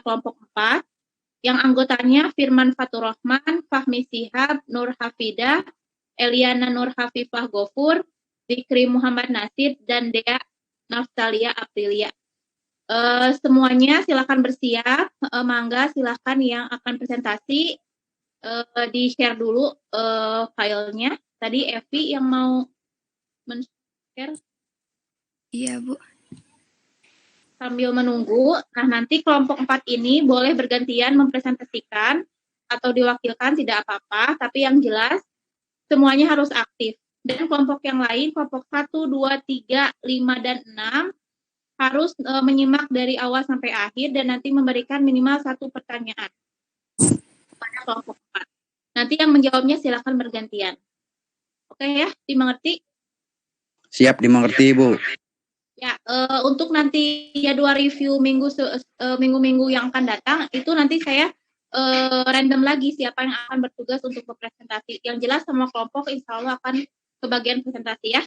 kelompok 4 yang anggotanya Firman Fatur Rahman, Fahmi Sihab, Nur Hafidah, Eliana Nur Hafifah Gofur, Zikri Muhammad Nasir, dan Dea Naftalia Aprilia. Semuanya silakan bersiap. Mangga silakan yang akan presentasi di-share dulu filenya. Tadi Evi yang mau men-share. Iya, Bu. Sambil menunggu, nah nanti kelompok 4 ini boleh bergantian mempresentasikan atau diwakilkan, tidak apa-apa, tapi yang jelas semuanya harus aktif. Dan kelompok yang lain, kelompok 1, 2, 3, 5, dan 6, harus menyimak dari awal sampai akhir dan nanti memberikan minimal 1 pertanyaan pada kelompok 4. Nanti yang menjawabnya silakan bergantian. Oke ya, dimengerti? Siap, dimengerti, Bu. Ya, untuk nanti jadwal review minggu-minggu yang akan datang, itu nanti saya random lagi siapa yang akan bertugas untuk berpresentasi. Yang jelas semua kelompok insya Allah akan kebagian presentasi ya.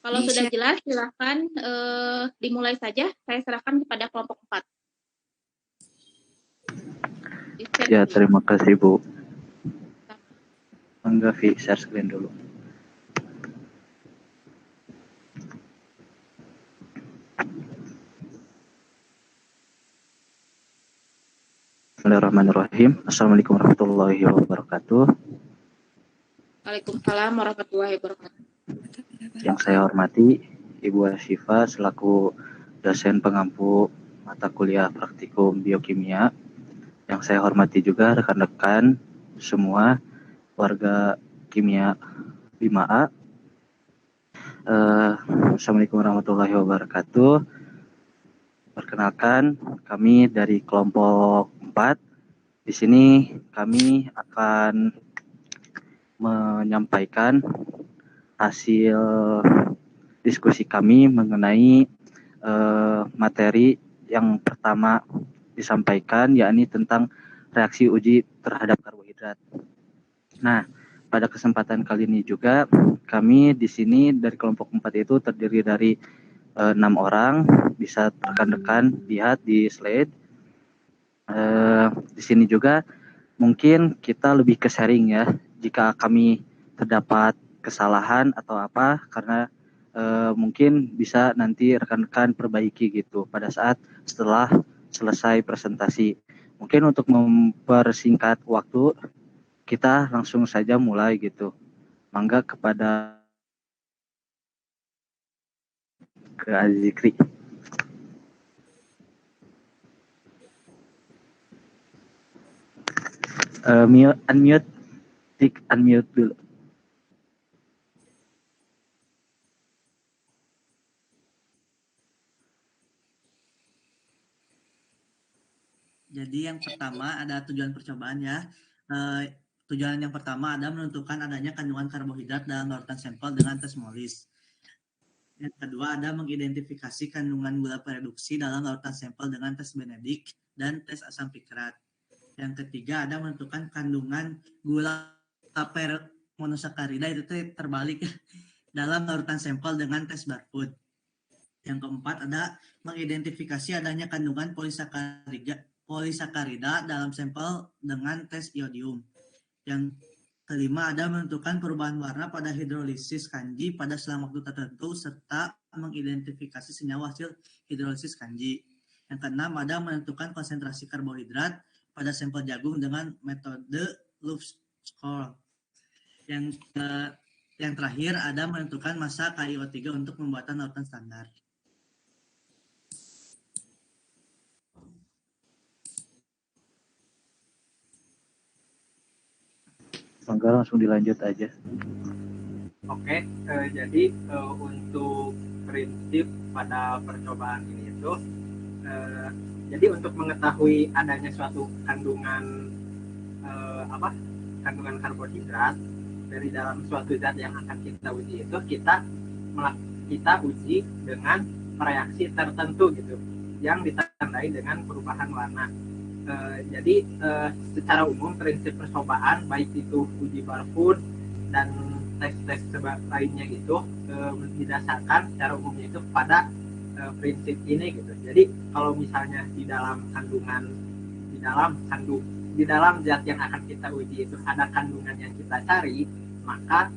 Kalau sudah jelas, silakan dimulai saja. Saya serahkan kepada kelompok 4. Ya, terima kasih, Bu. Mangga, Vi, share screen dulu. Bismillahirrahmanirrahim. Assalamualaikum warahmatullahi wabarakatuh. Waalaikumsalam warahmatullahi wabarakatuh. Yang saya hormati Ibu Asyifa selaku dosen pengampu mata kuliah praktikum biokimia. Yang saya hormati juga rekan-rekan semua warga kimia 5A. Assalamualaikum warahmatullahi wabarakatuh. Perkenalkan, kami dari kelompok 4. Di sini kami akan menyampaikan hasil diskusi kami mengenai materi yang pertama disampaikan, yakni tentang reaksi uji terhadap karbohidrat. Nah, pada kesempatan kali ini juga kami di sini dari kelompok 4 itu terdiri dari 6 orang, bisa rekan-rekan lihat di slide. Di sini juga mungkin kita lebih ke sharing ya, jika kami terdapat kesalahan atau apa, karena mungkin bisa nanti rekan-rekan perbaiki gitu pada saat setelah selesai presentasi. Mungkin untuk mempersingkat waktu, kita langsung saja mulai gitu. Mangga kepada ke Azikri. Unmute dulu. Jadi yang pertama ada tujuan percobaan ya. Tujuan yang pertama ada menentukan adanya kandungan karbohidrat dalam larutan sampel dengan tes molis. Yang kedua ada mengidentifikasi kandungan gula pereduksi dalam larutan sampel dengan tes Benedict dan tes asam pikrat. Yang ketiga ada menentukan kandungan gula monosakarida itu terbalik dalam larutan sampel dengan tes Barfoot. Yang keempat ada mengidentifikasi adanya kandungan polisakarida dalam sampel dengan tes iodium. Yang kelima ada menentukan perubahan warna pada hidrolisis kanji pada selang waktu tertentu serta mengidentifikasi senyawa hasil hidrolisis kanji. Yang keenam ada menentukan konsentrasi karbohidrat pada sampel jagung dengan metode Loews score. Yang terakhir ada menentukan massa KiO3 untuk pembuatan larutan standar. Mangga langsung dilanjut aja. Oke, jadi untuk prinsip pada percobaan ini itu, jadi untuk mengetahui adanya suatu kandungan kandungan karbohidrat dari dalam suatu zat yang akan kita uji itu, kita uji dengan reaksi tertentu gitu, yang ditandai dengan perubahan warna. Jadi secara umum prinsip percobaan baik itu uji Barfoot dan tes-tes lainnya gitu didasarkan secara umumnya itu pada prinsip ini gitu. Jadi kalau misalnya di dalam zat yang akan kita uji itu ada kandungan yang kita cari, maka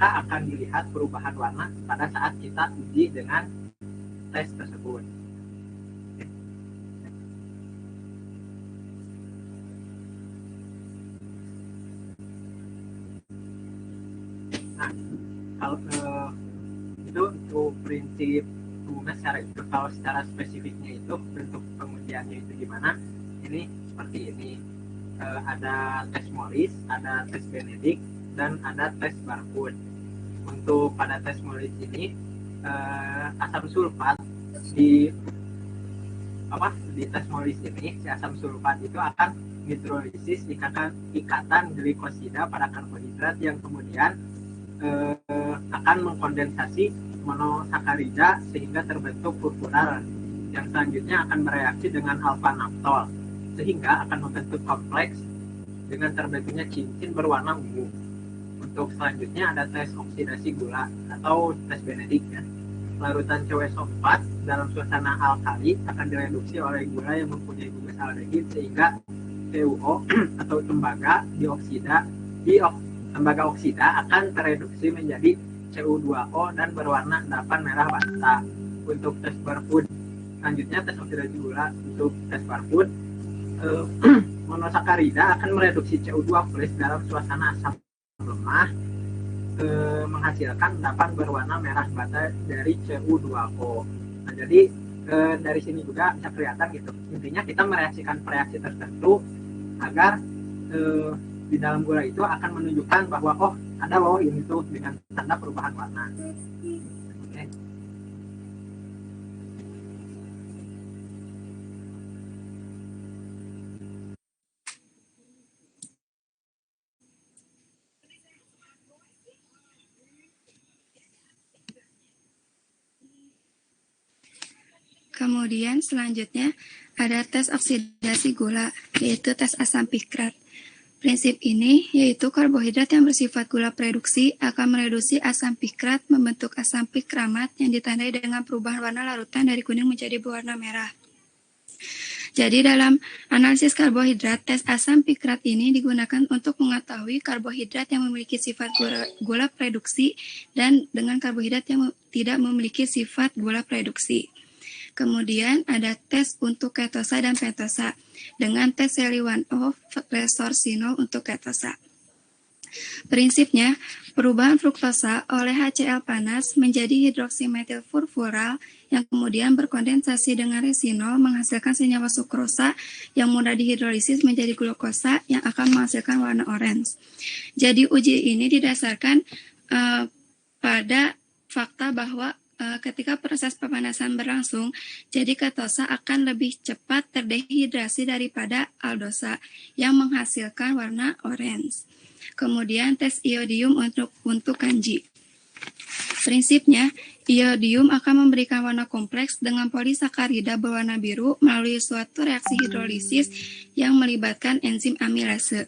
akan dilihat perubahan warna pada saat kita uji dengan tes tersebut. Nah, kalau itu prinsip umumnya secara itu. Kalau secara spesifiknya itu bentuk pengujiannya itu gimana? Ini seperti ini. Ada tes Morris, ada tes Benedict, dan ada tes Barfoot. Untuk pada tes Morris ini asam sulfat di tes Morris ini si asam sulfat itu akan hidrolisis ikatan glikosida pada karbohidrat yang kemudian akan mengkondensasi monosakarida sehingga terbentuk purpurar yang selanjutnya akan bereaksi dengan alfa naftol sehingga akan membentuk kompleks dengan terbentuknya cincin berwarna ungu. Untuk selanjutnya ada tes oksidasi gula atau tes Benedict ya. Larutan CuSO4 dalam suasana alkali akan direduksi oleh gula yang mempunyai gugus aldehid sehingga CuO atau tembaga oksida akan tereduksi menjadi Cu2O dan berwarna endapan merah bata. Untuk tes Barfoot selanjutnya tes oksidasi gula. Untuk tes Barfoot monosakarida akan mereduksi CO2 plus dalam suasana asam lemah menghasilkan endapan berwarna merah bata dari Cu2O. Nah, jadi dari sini juga bisa kelihatan gitu. Intinya kita mereaksikan reaksi tertentu agar di dalam gula itu akan menunjukkan bahwa ada ini tuh dengan tanda perubahan warna. Okay. Kemudian selanjutnya ada tes oksidasi gula, yaitu tes asam pikrat. Prinsip ini yaitu karbohidrat yang bersifat gula prereduksi akan mereduksi asam pikrat membentuk asam pikramat yang ditandai dengan perubahan warna larutan dari kuning menjadi berwarna merah. Jadi dalam analisis karbohidrat, tes asam pikrat ini digunakan untuk mengetahui karbohidrat yang memiliki sifat gula prereduksi dan dengan karbohidrat yang tidak memiliki sifat gula prereduksi. Kemudian ada tes untuk ketosa dan pentosa dengan tes Sally-One-Off resorcinol untuk ketosa. Prinsipnya, perubahan fruktosa oleh HCl panas menjadi hidroksimetil furfural yang kemudian berkondensasi dengan resinol menghasilkan senyawa sukrosa yang mudah dihidrolisis menjadi glukosa yang akan menghasilkan warna orange. Jadi uji ini didasarkan pada fakta bahwa ketika proses pemanasan berlangsung, jadi ketosa akan lebih cepat terdehidrasi daripada aldosa yang menghasilkan warna orange. Kemudian tes iodium untuk kanji. Prinsipnya, iodium akan memberikan warna kompleks dengan polisakarida berwarna biru melalui suatu reaksi hidrolisis yang melibatkan enzim amilase.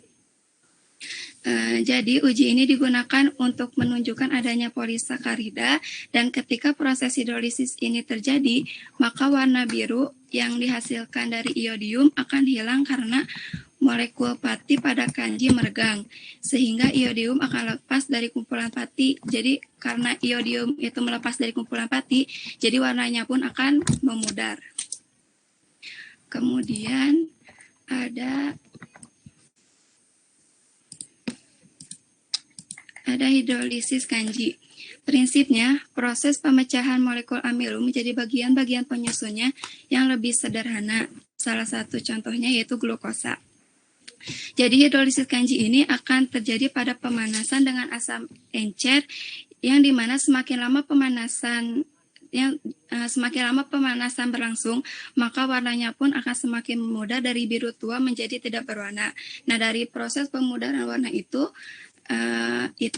Jadi uji ini digunakan untuk menunjukkan adanya polisakarida dan ketika proses hidrolisis ini terjadi, maka warna biru yang dihasilkan dari iodium akan hilang karena molekul pati pada kanji meregang, sehingga iodium akan lepas dari kumpulan pati. Jadi karena iodium itu melepas dari kumpulan pati, jadi warnanya pun akan memudar. Kemudian ada hidrolisis kanji. Prinsipnya, proses pemecahan molekul amilum menjadi bagian-bagian penyusunnya yang lebih sederhana. Salah satu contohnya yaitu glukosa. Jadi hidrolisis kanji ini akan terjadi pada pemanasan dengan asam encer yang dimana semakin lama pemanasan berlangsung, maka warnanya pun akan semakin memudar dari biru tua menjadi tidak berwarna. Nah, dari proses pemudaran warna itu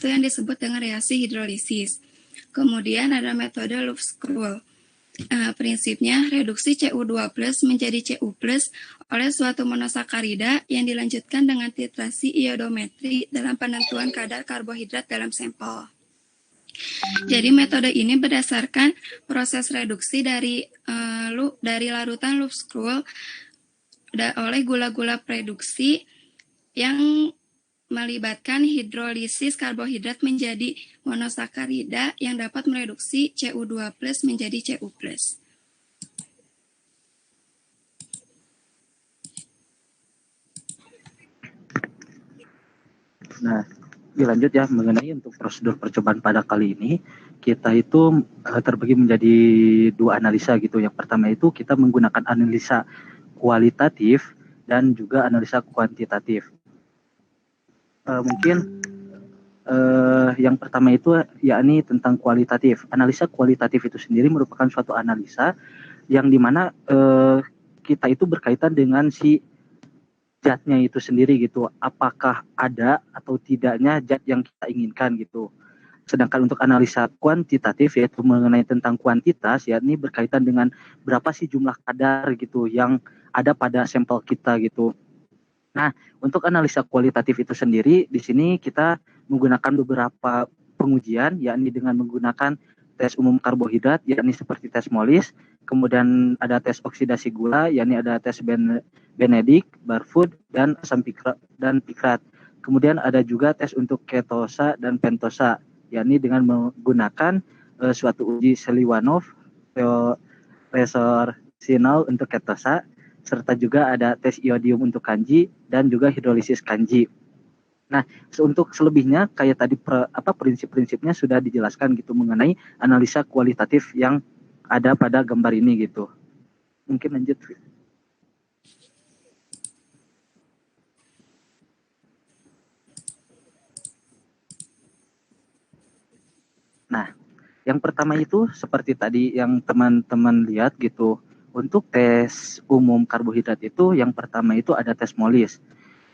yang disebut dengan reaksi hidrolisis. Kemudian ada metode Loew-Scroll. Prinsipnya, reduksi Cu2 plus menjadi Cu plus oleh suatu monosakarida yang dilanjutkan dengan titrasi iodometri dalam penentuan kadar karbohidrat dalam sampel. Jadi metode ini berdasarkan proses reduksi dari larutan Lufskrul oleh gula-gula reduksi yang melibatkan hidrolisis karbohidrat menjadi monosakarida yang dapat mereduksi Cu2+ menjadi Cu+. Nah, dilanjut ya mengenai untuk prosedur percobaan pada kali ini, kita itu terbagi menjadi 2 analisa gitu. Yang pertama itu kita menggunakan analisa kualitatif dan juga analisa kuantitatif. Mungkin yang pertama itu yakni tentang kualitatif. Analisa kualitatif itu sendiri merupakan suatu analisa yang dimana kita itu berkaitan dengan si zatnya itu sendiri gitu, apakah ada atau tidaknya zat yang kita inginkan gitu. Sedangkan untuk analisa kuantitatif yaitu mengenai tentang kuantitas, yakni berkaitan dengan berapa sih jumlah kadar gitu yang ada pada sampel kita gitu. Nah, untuk analisa kualitatif itu sendiri di sini kita menggunakan beberapa pengujian, yakni dengan menggunakan tes umum karbohidrat, yakni seperti tes Molis, kemudian ada tes oksidasi gula, yakni ada tes Benedict, Barfoot, dan asam pikrat. Kemudian ada juga tes untuk ketosa dan pentosa, yakni dengan menggunakan suatu uji Seliwanov, resorcinol untuk ketosa, serta juga ada tes iodium untuk kanji dan juga hidrolisis kanji. Nah, untuk selebihnya kayak tadi prinsip-prinsipnya sudah dijelaskan gitu mengenai analisa kualitatif yang ada pada gambar ini gitu. Mungkin lanjut. Nah, yang pertama itu seperti tadi yang teman-teman lihat gitu. Untuk tes umum karbohidrat itu yang pertama itu ada tes Molis,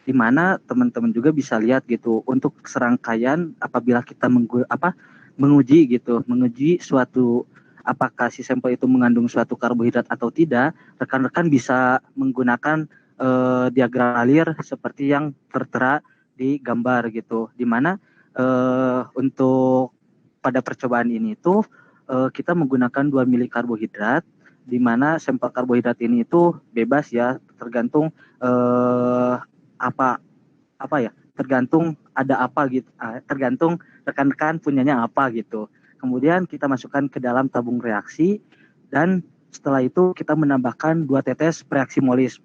di mana teman-teman juga bisa lihat gitu untuk serangkaian apabila kita menguji suatu apakah si sampel itu mengandung suatu karbohidrat atau tidak, rekan-rekan bisa menggunakan diagram alir seperti yang tertera di gambar gitu, di mana untuk pada percobaan ini tuh kita menggunakan 2 mili karbohidrat, di mana sampel karbohidrat ini itu bebas ya, tergantung tergantung ada apa gitu, tergantung rekan-rekan punyanya apa gitu. Kemudian kita masukkan ke dalam tabung reaksi dan setelah itu kita menambahkan 2 tetes preaksi Molis.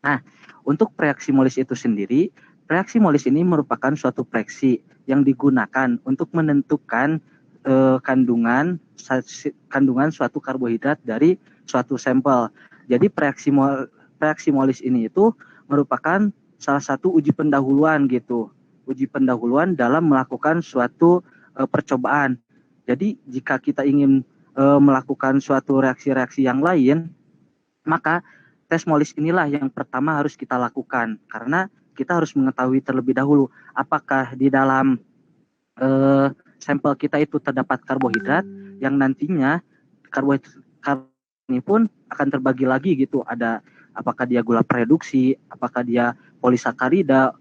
Nah, untuk preaksi Molis itu sendiri, preaksi Molis ini merupakan suatu preaksi yang digunakan untuk menentukan kandungan suatu karbohidrat dari suatu sampel. Jadi preaksi Molis ini itu merupakan salah satu uji pendahuluan gitu. Uji pendahuluan dalam melakukan suatu percobaan. Jadi jika kita ingin melakukan suatu reaksi-reaksi yang lain, maka tes Molis inilah yang pertama harus kita lakukan. Karena kita harus mengetahui terlebih dahulu apakah di dalam sampel kita itu terdapat karbohidrat yang nantinya karbohidrat ini pun akan terbagi lagi gitu. Ada apakah dia gula reduksi, apakah dia polisakarida,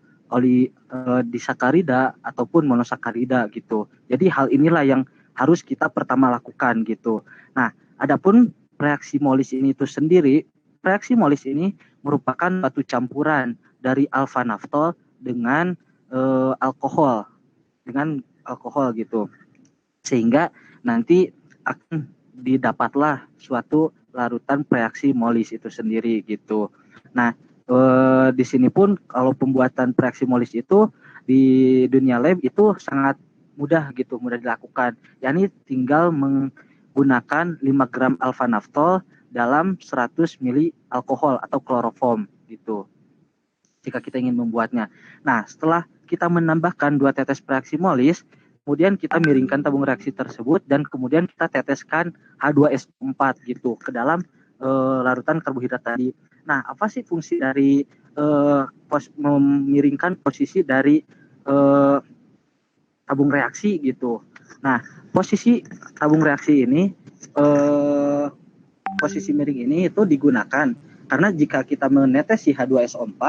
disakarida ataupun monosakarida gitu. Jadi hal inilah yang harus kita pertama lakukan gitu. Nah, adapun reaksi Molis ini itu sendiri, reaksi Molis ini merupakan suatu campuran dari alfa naftol dengan alkohol gitu, sehingga nanti akan didapatlah suatu larutan preaksi Molis itu sendiri gitu. Nah, di sini pun kalau pembuatan preaksi Molis itu di dunia lab itu sangat mudah gitu, mudah dilakukan. yakni tinggal menggunakan 5 gram alfa naftol dalam 100 mili alkohol atau kloroform gitu, jika kita ingin membuatnya. Nah, setelah kita menambahkan 2 tetes preaksi Molis, kemudian kita miringkan tabung reaksi tersebut dan kemudian kita teteskan H2SO4 gitu ke dalam larutan karbohidrat tadi. Nah, apa sih fungsi dari memiringkan posisi dari tabung reaksi gitu? Nah, posisi tabung reaksi ini, posisi miring ini itu digunakan karena jika kita menetes si H2SO4,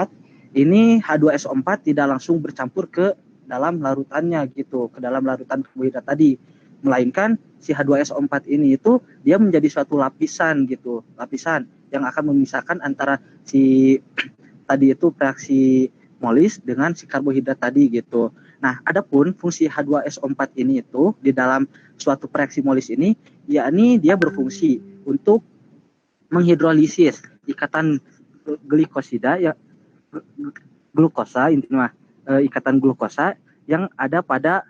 ini H2SO4 tidak langsung bercampur ke dalam larutannya gitu, ke dalam larutan karbohidrat tadi. Melainkan si H2SO4 ini itu dia menjadi suatu lapisan gitu, lapisan yang akan memisahkan antara si tadi itu reaksi molis dengan si karbohidrat tadi gitu. Nah, adapun fungsi H2SO4 ini itu di dalam suatu reaksi molis ini, yakni dia berfungsi untuk menghidrolisis ikatan glikosida ya glukosa intinya ikatan glukosa yang ada pada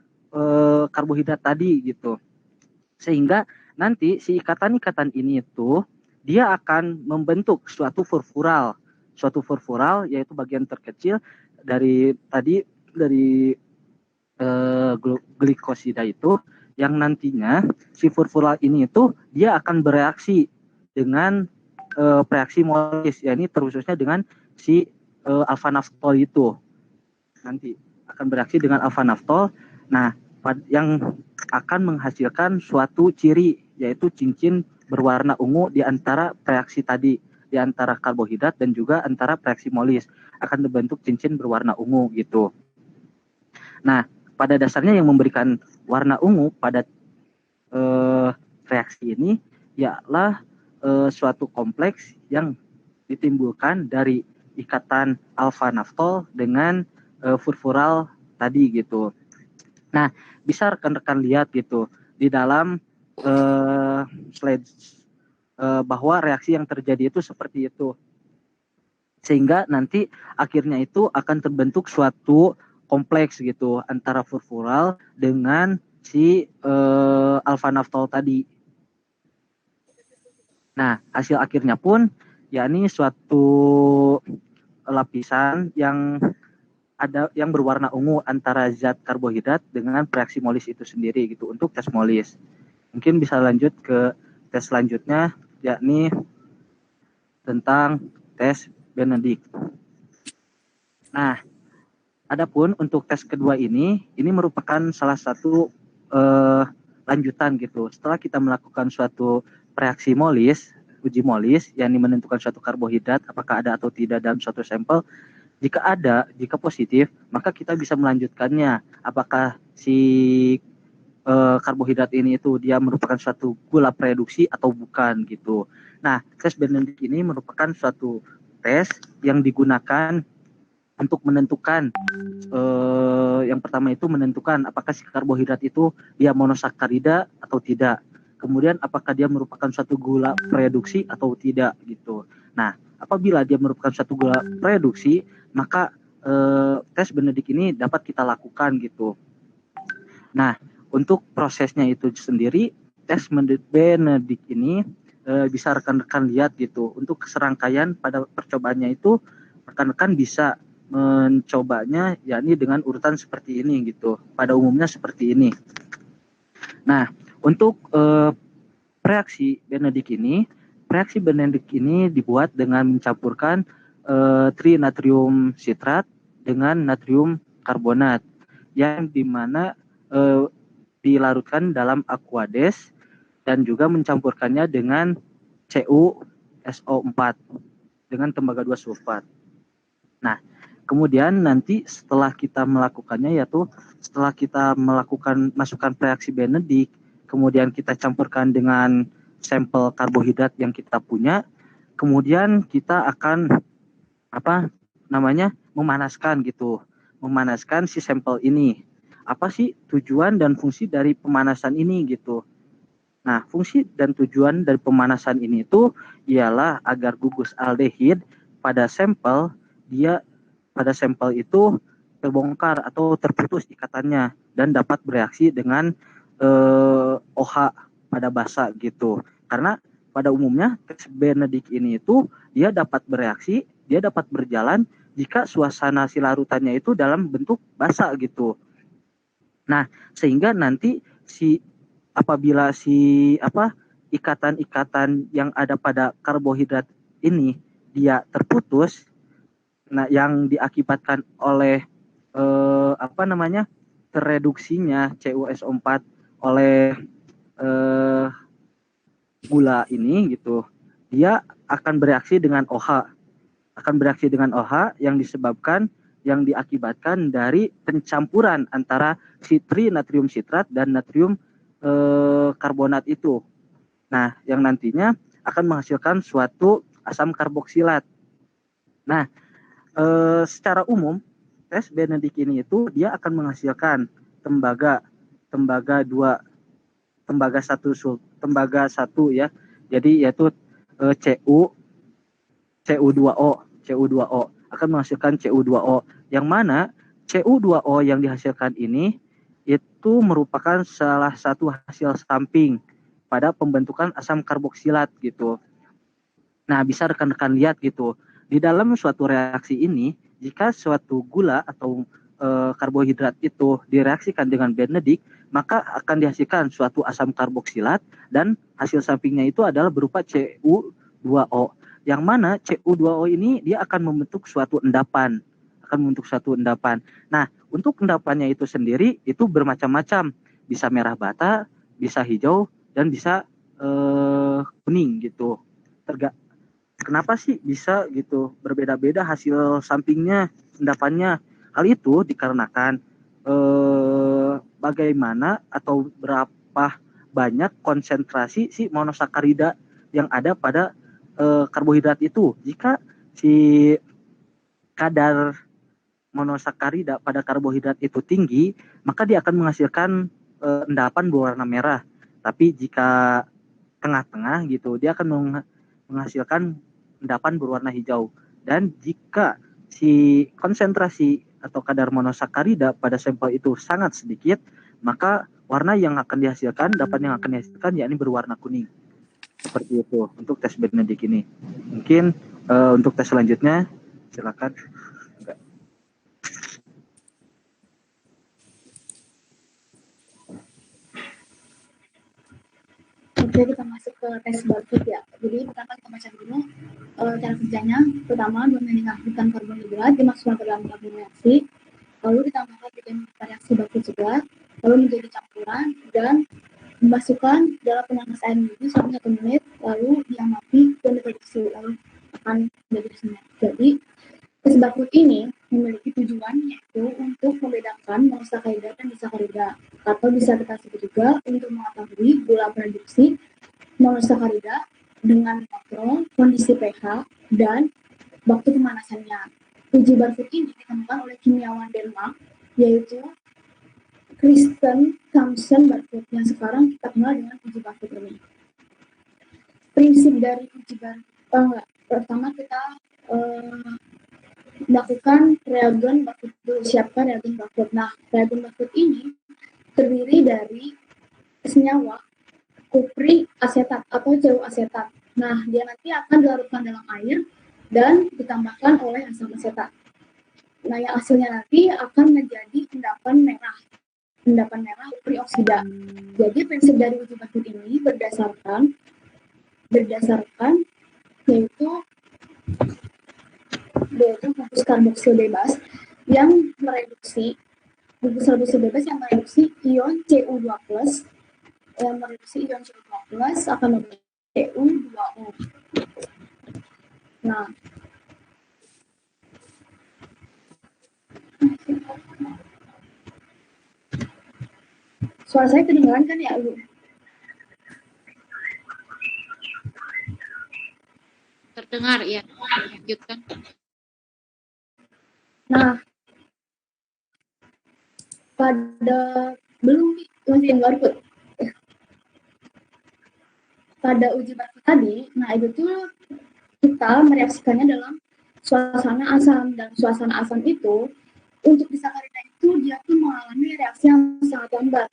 karbohidrat tadi gitu. Sehingga nanti si ikatan-ikatan ini itu dia akan membentuk suatu furfural yaitu bagian terkecil dari glikosida itu, yang nantinya si furfural ini itu dia akan bereaksi dengan reaksi molis, yakni terkhususnya dengan si alfa naftol itu nanti akan bereaksi dengan alfa naftol. Nah, yang akan menghasilkan suatu ciri yaitu cincin berwarna ungu di antara reaksi tadi, di antara karbohidrat dan juga antara reaksi molis akan terbentuk cincin berwarna ungu gitu. Nah, pada dasarnya yang memberikan warna ungu pada reaksi ini ialah suatu kompleks yang ditimbulkan dari ikatan alfa naftol dengan furfural tadi gitu. Nah, bisa rekan-rekan lihat gitu di dalam slide bahwa reaksi yang terjadi itu seperti itu. Sehingga nanti akhirnya itu akan terbentuk suatu kompleks gitu antara furfural dengan si alfa naftol tadi. Nah, hasil akhirnya pun yakni suatu lapisan yang berwarna ungu antara zat karbohidrat dengan reaksi molis itu sendiri gitu untuk tes molis. Mungkin bisa lanjut ke tes selanjutnya yakni tentang tes Benedict. Nah, adapun untuk tes kedua ini merupakan salah satu lanjutan gitu. Setelah kita melakukan suatu reaksi molis, uji molis, yakni menentukan suatu karbohidrat apakah ada atau tidak dalam suatu sampel. Jika positif, maka kita bisa melanjutkannya. Apakah si karbohidrat ini itu dia merupakan suatu gula prereduksi atau bukan gitu. Nah, tes Benedict ini merupakan suatu tes yang digunakan untuk menentukan yang pertama itu menentukan apakah si karbohidrat itu dia monosakarida atau tidak. Kemudian apakah dia merupakan suatu gula prereduksi atau tidak gitu. Nah, apabila dia merupakan suatu gula prereduksi, maka tes Benedict ini dapat kita lakukan gitu. Nah, untuk prosesnya itu sendiri, tes Benedict ini bisa rekan-rekan lihat gitu. Untuk serangkaian pada percobaannya itu, rekan-rekan bisa mencobanya yakni dengan urutan seperti ini gitu. Pada umumnya seperti ini. Nah, untuk reaksi Benedict ini dibuat dengan mencampurkan trinatrium sitrat dengan natrium karbonat yang dimana dilarutkan dalam aquades dan juga mencampurkannya dengan CuSO4 dengan tembaga 2 sulfat. Nah, kemudian nanti setelah kita melakukannya yaitu setelah kita masukkan reaksi Benedict, kemudian kita campurkan dengan sampel karbohidrat yang kita punya, kemudian kita akan memanaskan si sampel ini. Apa sih tujuan dan fungsi dari pemanasan ini gitu. Nah, fungsi dan tujuan dari pemanasan ini itu ialah agar gugus aldehid pada sampel itu terbongkar atau terputus ikatannya dan dapat bereaksi dengan OH pada basa gitu. Karena pada umumnya tes Benedict ini itu dia dapat bereaksi, dia dapat berjalan jika suasana si larutannya itu dalam bentuk basa gitu. Nah, sehingga nanti apabila ikatan-ikatan yang ada pada karbohidrat ini dia terputus, nah yang diakibatkan oleh tereduksinya CuSO4 oleh gula ini gitu, dia akan bereaksi dengan OH yang disebabkan yang diakibatkan dari pencampuran antara natrium sitrat dan natrium karbonat itu. Nah, yang nantinya akan menghasilkan suatu asam karboksilat. Nah, secara umum tes Benedict ini itu dia akan menghasilkan tembaga 2, tembaga 1 ya. Jadi yaitu CU2O akan menghasilkan CU2O, yang mana CU2O yang dihasilkan ini itu merupakan salah satu hasil samping pada pembentukan asam karboksilat gitu. Nah, bisa rekan-rekan lihat gitu, di dalam suatu reaksi ini jika suatu gula atau karbohidrat itu direaksikan dengan Benedict, maka akan dihasilkan suatu asam karboksilat dan hasil sampingnya itu adalah berupa CU2O. Yang mana CU2O ini dia akan membentuk suatu endapan. Nah, untuk endapannya itu sendiri itu bermacam-macam. Bisa merah bata, bisa hijau, dan bisa kuning gitu. Kenapa sih bisa gitu berbeda-beda hasil sampingnya, endapannya? Hal itu dikarenakan bagaimana atau berapa banyak konsentrasi si monosakarida yang ada pada karbohidrat itu. Jika si kadar monosakarida pada karbohidrat itu tinggi, maka dia akan menghasilkan endapan berwarna merah. Tapi jika tengah-tengah gitu, dia akan menghasilkan endapan berwarna hijau. Dan jika si konsentrasi atau kadar monosakarida pada sampel itu sangat sedikit, maka warna yang akan dihasilkan, endapan yang akan dihasilkan yakni berwarna kuning. Seperti itu untuk tes Benedict ini. Mungkin untuk tes selanjutnya silakan. Oke, kita masuk ke tes barcode ya. Jadi pertama kita baca dulu cara kerjanya. Pertama, membandingkan karbohidrat dimasukkan ke dalam tabung reaksi, lalu ditambahkan dengan reaksi baku juga, lalu menjadi campuran dan dimasukkan dalam penanas air mendidih selama 1 menit, lalu diamati dan diproduksi, lalu akan menjadi resina. Jadi tes barcode ini memiliki tujuan yaitu untuk membedakan monosakarida dan disakarida, atau bisa kita sebut juga untuk mengetahui gula produksi monosakarida dengan kontrol kondisi pH dan waktu pemanasannya. Uji barcode ini ditemukan oleh kimiawan Denmark yaitu Kristen Thomsen barcode yang sekarang kita kenal dengan uji barcode ini. Prinsip dari uji barcode pertama kita melakukan reagen barcode dulu, siapkan reagen barcode. Nah, reagen barcode ini terdiri dari senyawa kuprik asetat atau CU asetat. Nah, dia nanti akan dilarutkan dalam air dan ditambahkan oleh asam asetat. Nah, yang hasilnya nanti akan menjadi endapan merah kuprik oksida. Jadi prinsip dari uji barcode ini berdasarkan yaitu bungkus karboksil bebas yang mereduksi ion Cu2+, akan membentuk Cu2O. Nah, suara saya kedengaran kan ya, Lu? Terdengar ya. Lanjutkan. Nah, masih yang barcode. Pada uji barcode tadi, nah itu tuh kita mereaksikannya dalam suasana asam, dan suasana asam itu untuk disakarida itu dia tuh mengalami reaksi yang sangat lambat,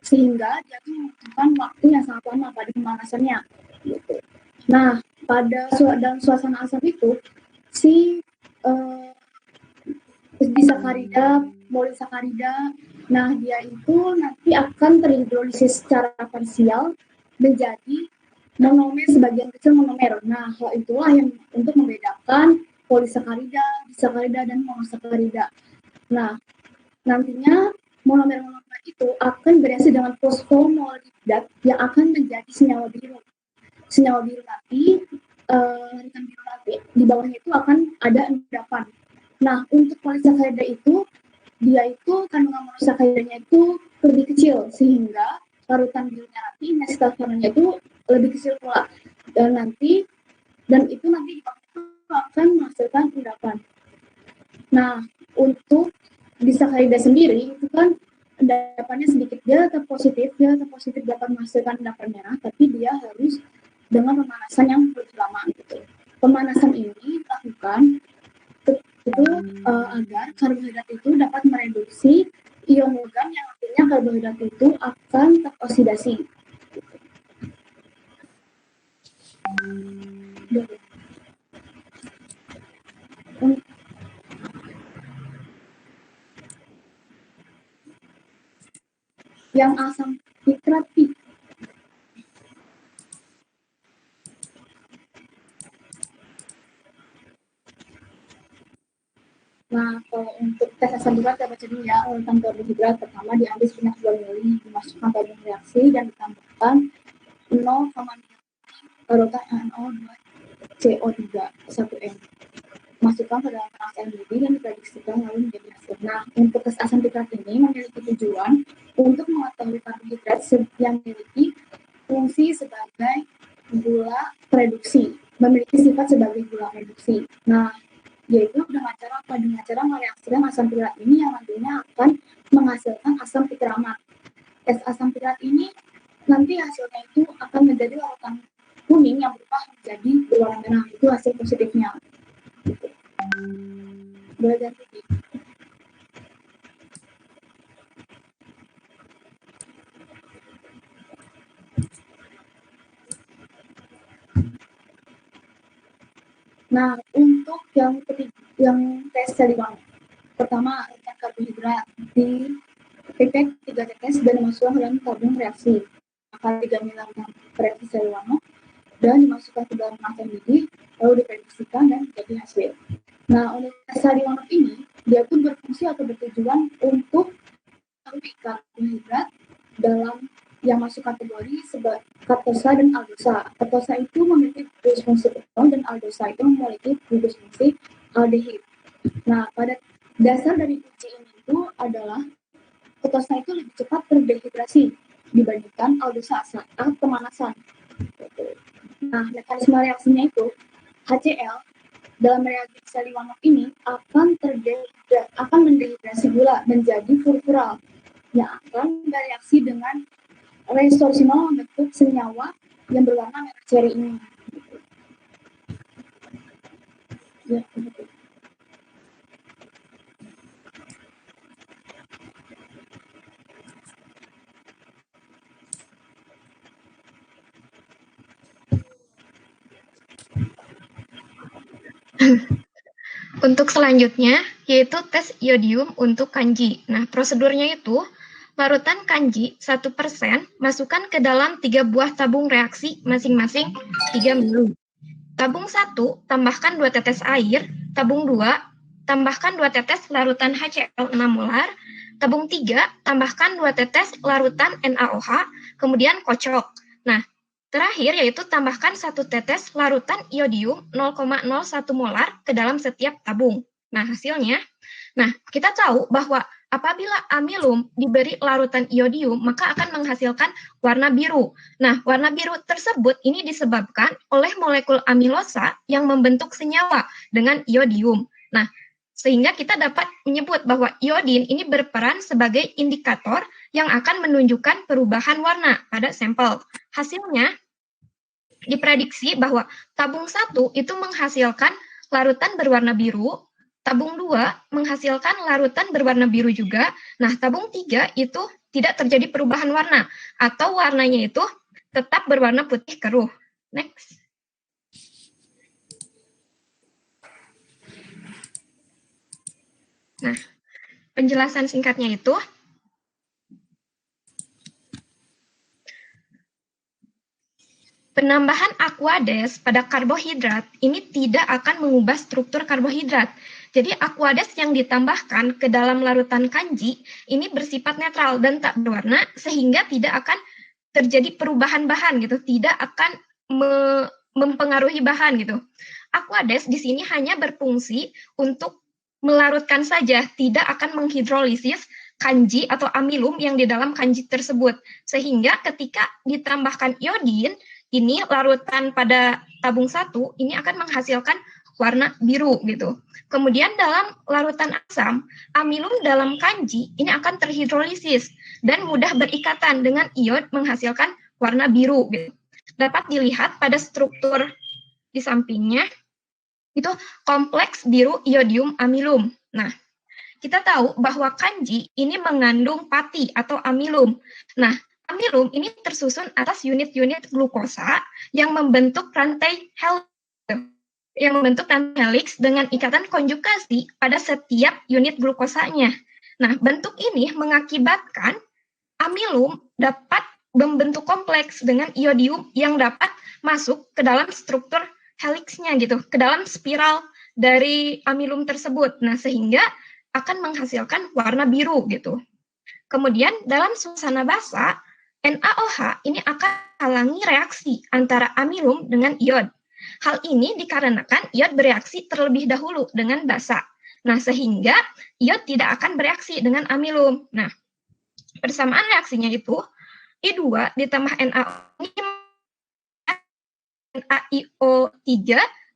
sehingga dia tuh membutuhkan waktu yang sangat lama pada pemanasannya. Gitu. Nah, dalam suasana asam itu si disakarida, polisakarida, nah dia itu nanti akan terhidrolisis secara parsial menjadi monomer, sebagian kecil monomer. Nah, hal itulah yang untuk membedakan polisakarida, disakarida, dan monosakarida. Nah, nantinya monomer-monomer itu akan bereaksi dengan fosfomolibdat yang akan menjadi senyawa biru. Senyawa biru nanti, di bawahnya itu akan ada endapan. Nah, untuk polisakarida itu, dia itu kandungan monosakaridanya itu lebih kecil, sehingga larutan birunya nanti inesilfenolnya itu lebih kecil pula. Dan itu nanti akan menghasilkan endapan. Nah, untuk disakarida sendiri itu kan endapannya sedikit, dia tetap positif dapat menghasilkan endapan merah, tapi dia harus dengan pemanasan yang lebih lama gitu. Pemanasan ini dilakukan itu agar karbohidrat itu dapat mereduksi ion logam yang artinya karbohidrat itu akan teroksidasi. Yang asam nitrat Nah, kalau untuk tes asam nitrat kita baca dulu ya. Larutan karbohidrat pertama diambil sebanyak 2 ml, dimasukkan tabung reaksi dan ditambahkan 0,5 larutan NO2CO3 1N. Masukkan ke dalam penapas air mendidih dan diprediksikan lalu menjadi hasil. Nah, untuk tes asam nitrat ini memiliki tujuan untuk mengetahui karbohidrat yang memiliki fungsi sebagai gula reduksi, memiliki sifat sebagai gula reduksi. Nah, yaitu dengan cara apa? Dengan cara mereaksikan asam pirat ini yang nantinya akan menghasilkan asam pikramat. Tes asam pirat ini nanti hasilnya itu akan menjadi larutan kuning yang berubah menjadi berwarna merah. Itu hasil positifnya. Boleh ganti. Nah, untuk yang ketiga, yang tes Seliwangi. Pertama, karbohidrat di pipet 3 tetes dan dimasukkan ke dalam tabung reaksi. Akan 3 ml reaksi Seliwangi dan dimasukkan ke dalam penapas mendidih, lalu diprediksikan dan menjadi hasil. Nah, untuk tes Seliwangi ini, dia pun berfungsi atau bertujuan untuk mengetahui karbohidrat dalam yang masuk kategori sebagai ketosa dan aldosa. Ketosa itu memiliki gugus fungsi keton dan aldosa itu memiliki gugus fungsi aldehid. Nah, pada dasar dari uji ini itu adalah ketosa itu lebih cepat terdehidrasi dibandingkan aldosa saat pemanasan. Nah, mekanisme reaksinya itu HCl dalam reaksi Seliwangi ini akan mendehidrasi gula menjadi furfural yang akan bereaksi dengan resorsinol membentuk senyawa yang berwarna merah ceri ini. Ya, betul. Untuk selanjutnya, yaitu tes iodium untuk kanji. Nah, prosedurnya itu, larutan kanji 1% masukkan ke dalam 3 buah tabung reaksi masing-masing 3 ml. Tabung 1, tambahkan 2 tetes air. Tabung 2, tambahkan 2 tetes larutan HCl 6 molar. Tabung 3, tambahkan 2 tetes larutan NaOH, kemudian kocok. Nah, terakhir yaitu tambahkan 1 tetes larutan iodium 0,01 molar ke dalam setiap tabung. Nah, hasilnya, kita tahu bahwa apabila amilum diberi larutan iodium, maka akan menghasilkan warna biru. Nah, warna biru tersebut ini disebabkan oleh molekul amilosa yang membentuk senyawa dengan iodium. Nah, sehingga kita dapat menyebut bahwa iodin ini berperan sebagai indikator yang akan menunjukkan perubahan warna pada sampel. Hasilnya diprediksi bahwa tabung 1 itu menghasilkan larutan berwarna biru, tabung 2 menghasilkan larutan berwarna biru juga. Nah, tabung 3 itu tidak terjadi perubahan warna atau warnanya itu tetap berwarna putih keruh. Next. Nah, penjelasan singkatnya itu penambahan Aquades pada karbohidrat ini tidak akan mengubah struktur karbohidrat. Jadi Aquades yang ditambahkan ke dalam larutan kanji ini bersifat netral dan tak berwarna sehingga tidak akan terjadi perubahan bahan gitu, tidak akan mempengaruhi bahan gitu. Aquades di sini hanya berfungsi untuk melarutkan saja, tidak akan menghidrolisis kanji atau amilum yang di dalam kanji tersebut. Sehingga ketika ditambahkan iodin, ini larutan pada tabung 1, ini akan menghasilkan warna biru gitu. Kemudian dalam larutan asam, amilum dalam kanji ini akan terhidrolisis dan mudah berikatan dengan iod menghasilkan warna biru gitu. Dapat dilihat pada struktur di sampingnya, itu kompleks biru iodium amilum. Nah, kita tahu bahwa kanji ini mengandung pati atau amilum. Nah, amilum ini tersusun atas unit-unit glukosa yang membentuk rantai helix dengan ikatan konjugasi pada setiap unit glukosanya. Nah, bentuk ini mengakibatkan amilum dapat membentuk kompleks dengan iodium yang dapat masuk ke dalam struktur helixnya gitu, ke dalam spiral dari amilum tersebut. Nah, sehingga akan menghasilkan warna biru gitu. Kemudian dalam suasana basa, NaOH ini akan halangi reaksi antara amilum dengan iod. Hal ini dikarenakan iod bereaksi terlebih dahulu dengan basa. Nah, sehingga iod tidak akan bereaksi dengan amilum. Nah, persamaan reaksinya itu I2 ditambah NaIO3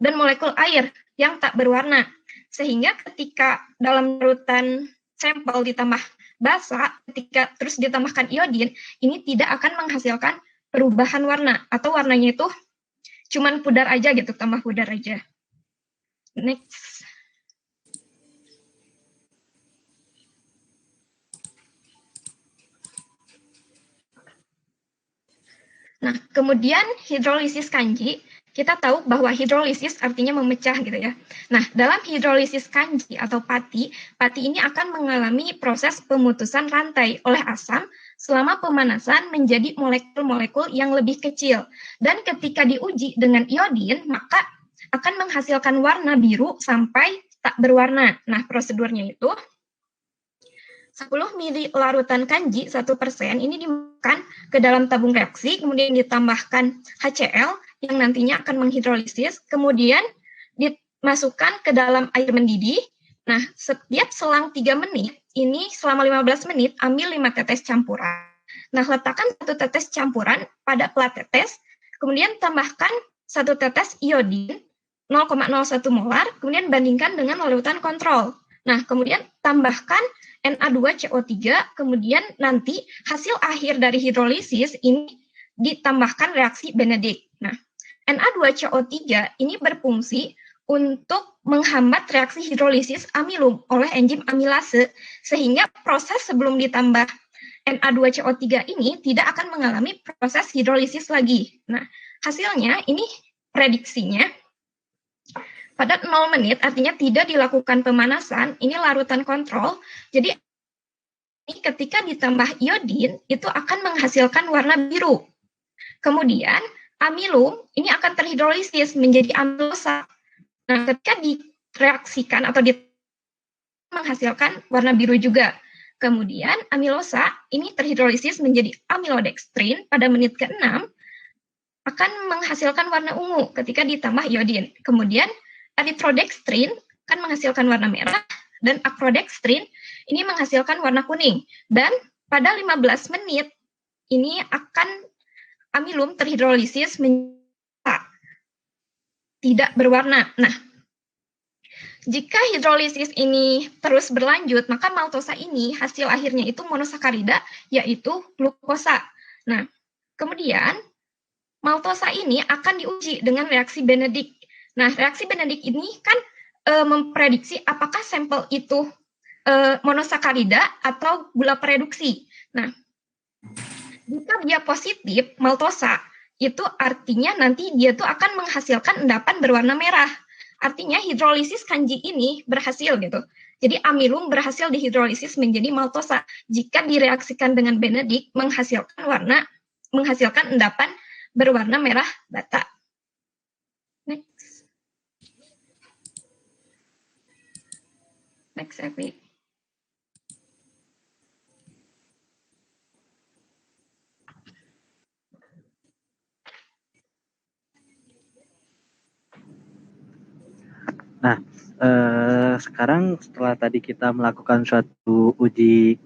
dan molekul air yang tak berwarna. Sehingga ketika dalam larutan sampel ditambah basa, ketika terus ditambahkan iodin, ini tidak akan menghasilkan perubahan warna, atau warnanya itu cuman pudar aja gitu, tambah pudar aja. Next. Nah, kemudian hidrolisis kanji, kita tahu bahwa hidrolisis artinya memecah gitu ya. Nah, dalam hidrolisis kanji atau pati ini akan mengalami proses pemutusan rantai oleh asam selama pemanasan menjadi molekul-molekul yang lebih kecil. Dan ketika diuji dengan iodin, maka akan menghasilkan warna biru sampai tak berwarna. Nah, prosedurnya itu 10 ml larutan kanji 1% ini dimasukkan ke dalam tabung reaksi, kemudian ditambahkan HCl yang nantinya akan menghidrolisis, kemudian dimasukkan ke dalam air mendidih. Nah, setiap selang 3 menit, ini selama 15 menit, ambil 5 tetes campuran. Nah, letakkan 1 tetes campuran pada plat tetes, kemudian tambahkan 1 tetes iodin, 0,01 molar, kemudian bandingkan dengan larutan kontrol. Nah, kemudian tambahkan Na2CO3, kemudian nanti hasil akhir dari hidrolisis ini ditambahkan reaksi Benedict. Nah, Na2CO3 ini berfungsi untuk menghambat reaksi hidrolisis amilum oleh enzim amilase, sehingga proses sebelum ditambah Na2CO3 ini tidak akan mengalami proses hidrolisis lagi. Nah, hasilnya ini prediksinya pada 0 menit, artinya tidak dilakukan pemanasan, ini larutan kontrol. Jadi ketika ditambah iodin, itu akan menghasilkan warna biru. Kemudian amilum ini akan terhidrolisis menjadi amilosa. Nah, ketika direaksikan atau menghasilkan warna biru juga. Kemudian amilosa ini terhidrolisis menjadi amilodextrin pada menit ke-6 akan menghasilkan warna ungu ketika ditambah iodin. Kemudian erythrodextrin akan menghasilkan warna merah, dan acrodextrin ini menghasilkan warna kuning. Dan pada 15 menit ini akan amilum terhidrolisis menjadi tidak berwarna. Nah, jika hidrolisis ini terus berlanjut, maka maltosa ini hasil akhirnya itu monosakarida, yaitu glukosa. Nah, kemudian maltosa ini akan diuji dengan reaksi Benedict. Nah, reaksi Benedict ini kan memprediksi apakah sampel itu monosakarida atau gula pereduksi. Nah, jika dia positif, maltosa, itu artinya nanti dia tuh akan menghasilkan endapan berwarna merah. Artinya hidrolisis kanji ini berhasil gitu. Jadi amilum berhasil dihidrolisis menjadi maltosa jika direaksikan dengan Benedict menghasilkan endapan berwarna merah bata. Next. Next, Evi. Nah, Sekarang setelah tadi kita melakukan suatu uji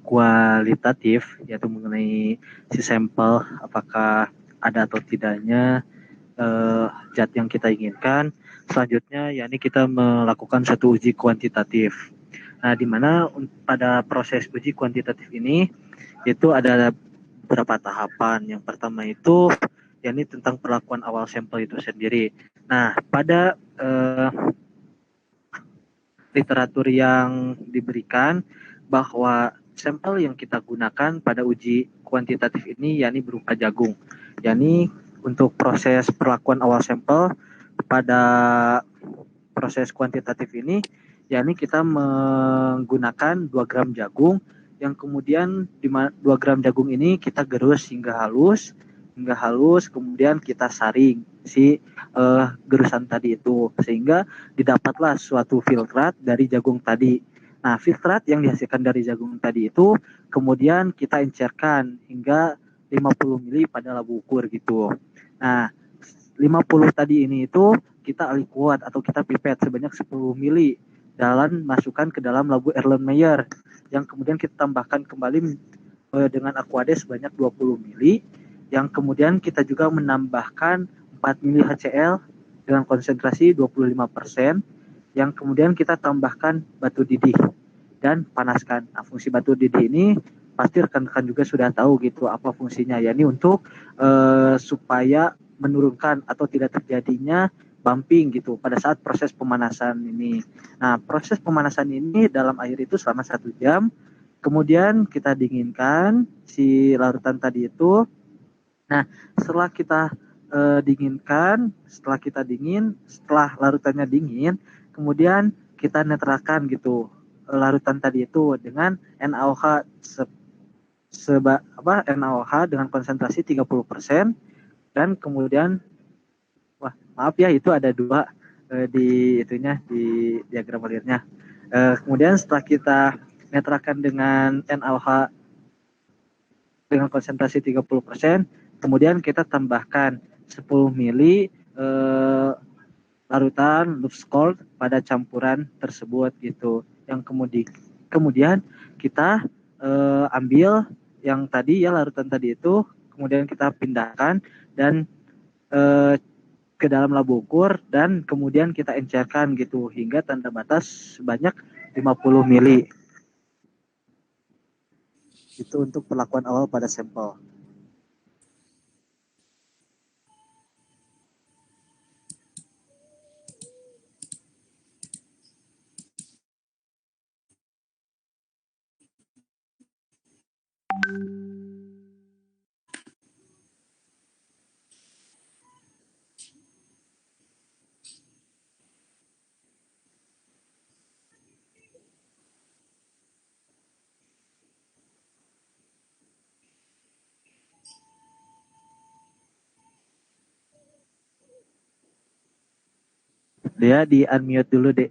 kualitatif, yaitu mengenai si sampel apakah ada atau tidaknya zat yang kita inginkan. Selanjutnya yakni kita melakukan suatu uji kuantitatif. Nah, di mana pada proses uji kuantitatif ini itu ada beberapa tahapan. Yang pertama itu yakni tentang perlakuan awal sampel itu sendiri. Nah, pada literatur yang diberikan bahwa sampel yang kita gunakan pada uji kuantitatif ini yakni berupa jagung. Yakni untuk proses perlakuan awal sampel pada proses kuantitatif ini yakni kita menggunakan 2 gram jagung yang kemudian 2 gram jagung ini kita gerus hingga halus, kemudian kita saring si gerusan tadi itu sehingga didapatlah suatu filtrat dari jagung tadi. Nah, filtrat yang dihasilkan dari jagung tadi itu kemudian kita encerkan hingga 50 mili pada labu ukur gitu. Nah, 50 tadi ini itu kita alikuat atau kita pipet sebanyak 10 mili dan masukkan ke dalam labu Erlenmeyer yang kemudian kita tambahkan kembali dengan aquades sebanyak 20 mili yang kemudian kita juga menambahkan 4 mili HCl dengan konsentrasi 25% yang kemudian kita tambahkan batu didih dan panaskan. Nah, fungsi batu didih ini pasti rekan-rekan juga sudah tahu gitu apa fungsinya, yakni untuk supaya menurunkan atau tidak terjadinya bumping gitu pada saat proses pemanasan ini. Nah, proses pemanasan ini dalam air itu selama 1 jam, kemudian kita dinginkan si larutan tadi itu. Nah, setelah kita setelah larutannya dingin, kemudian kita netralkan gitu larutan tadi itu dengan NaOH NaOH dengan konsentrasi 30% dan kemudian maaf ya itu ada 2 di diagram alirnya. Kemudian setelah kita netralkan dengan NaOH dengan konsentrasi 30%, kemudian kita tambahkan 10 mili larutan Lufscold pada campuran tersebut gitu. Yang kemudian kita ambil yang tadi ya larutan tadi itu, kemudian kita pindahkan dan ke dalam labu ukur dan kemudian kita encerkan gitu hingga tanda batas sebanyak 50 mili. Itu untuk perlakuan awal pada sampel. Dia di unmute dulu, Dek.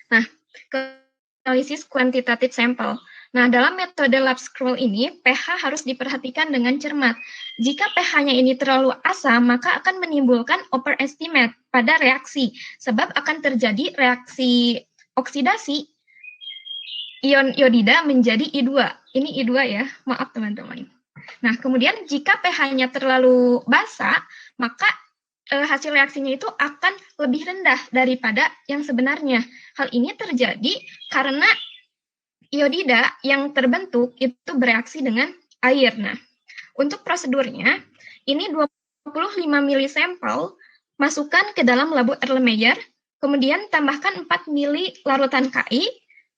Nah, analisis kuantitatif sampel. Nah, dalam metode lab scroll ini, pH harus diperhatikan dengan cermat. Jika pH-nya ini terlalu asam, maka akan menimbulkan overestimate pada reaksi, sebab akan terjadi reaksi oksidasi ion iodida menjadi I2. Ini I2 ya, maaf teman-teman. Nah, kemudian jika pH-nya terlalu basa, maka hasil reaksinya itu akan lebih rendah daripada yang sebenarnya. Hal ini terjadi karena iodida yang terbentuk itu bereaksi dengan air. Nah, untuk prosedurnya, ini 25 mili sampel masukkan ke dalam labu Erlenmeyer, kemudian tambahkan 4 mili larutan Ki,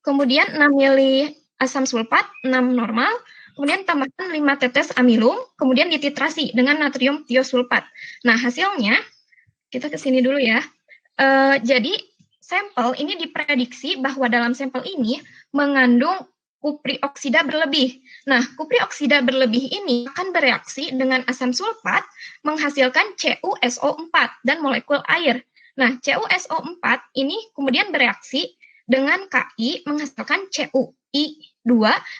kemudian 6 mili asam sulfat, 6 normal, kemudian tambahkan 5 tetes amilum, kemudian dititrasi dengan natrium tiosulfat. Nah, hasilnya, kita ke sini dulu ya. Jadi, sampel ini diprediksi bahwa dalam sampel ini mengandung kupri oksida berlebih. Nah, kupri oksida berlebih ini akan bereaksi dengan asam sulfat menghasilkan CuSO4 dan molekul air. Nah, CuSO4 ini kemudian bereaksi dengan Ki menghasilkan CuI2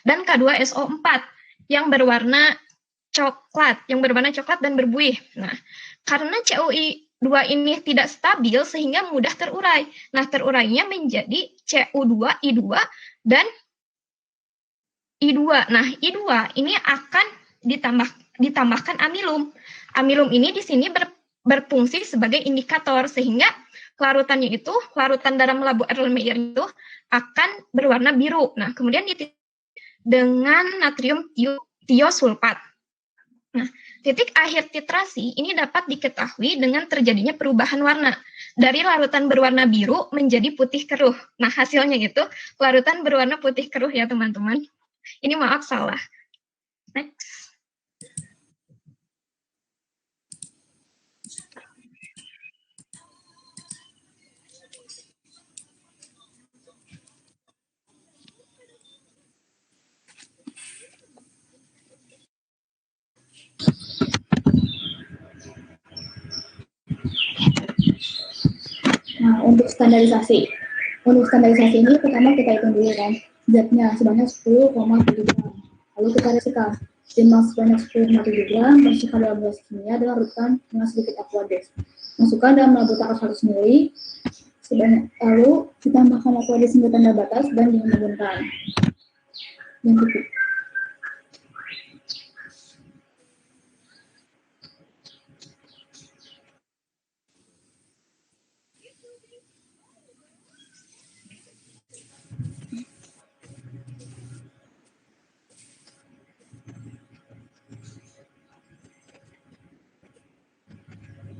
dan K2SO4 yang berwarna coklat dan berbuih. Nah, karena CuI ini tidak stabil sehingga mudah terurai. Nah, terurainya menjadi CU2, I2, dan I2. Nah, I2 ini akan ditambahkan amilum. Amilum ini di sini berfungsi sebagai indikator sehingga larutannya itu, larutan dalam labu Erlenmeyer itu akan berwarna biru. Nah, kemudian dengan natrium tiosulfat. Nah, titik akhir titrasi ini dapat diketahui dengan terjadinya perubahan warna dari larutan berwarna biru menjadi putih keruh. Nah, hasilnya itu larutan berwarna putih keruh ya, teman-teman. Ini maaf salah. Next. Nah, untuk standarisasi ini pertama kita hitung dulu kan, zatnya sebanyak 10,7 gram. Lalu kita resika, timbang sebanyak 10,7 gram, masukkan dalam gelas kimia dan larutkan dengan sedikit aquades. Masukkan dalam labu takar 100 ml, lalu ditambahkan aquades hingga tanda batas dan dimundurkan. Yang cukup.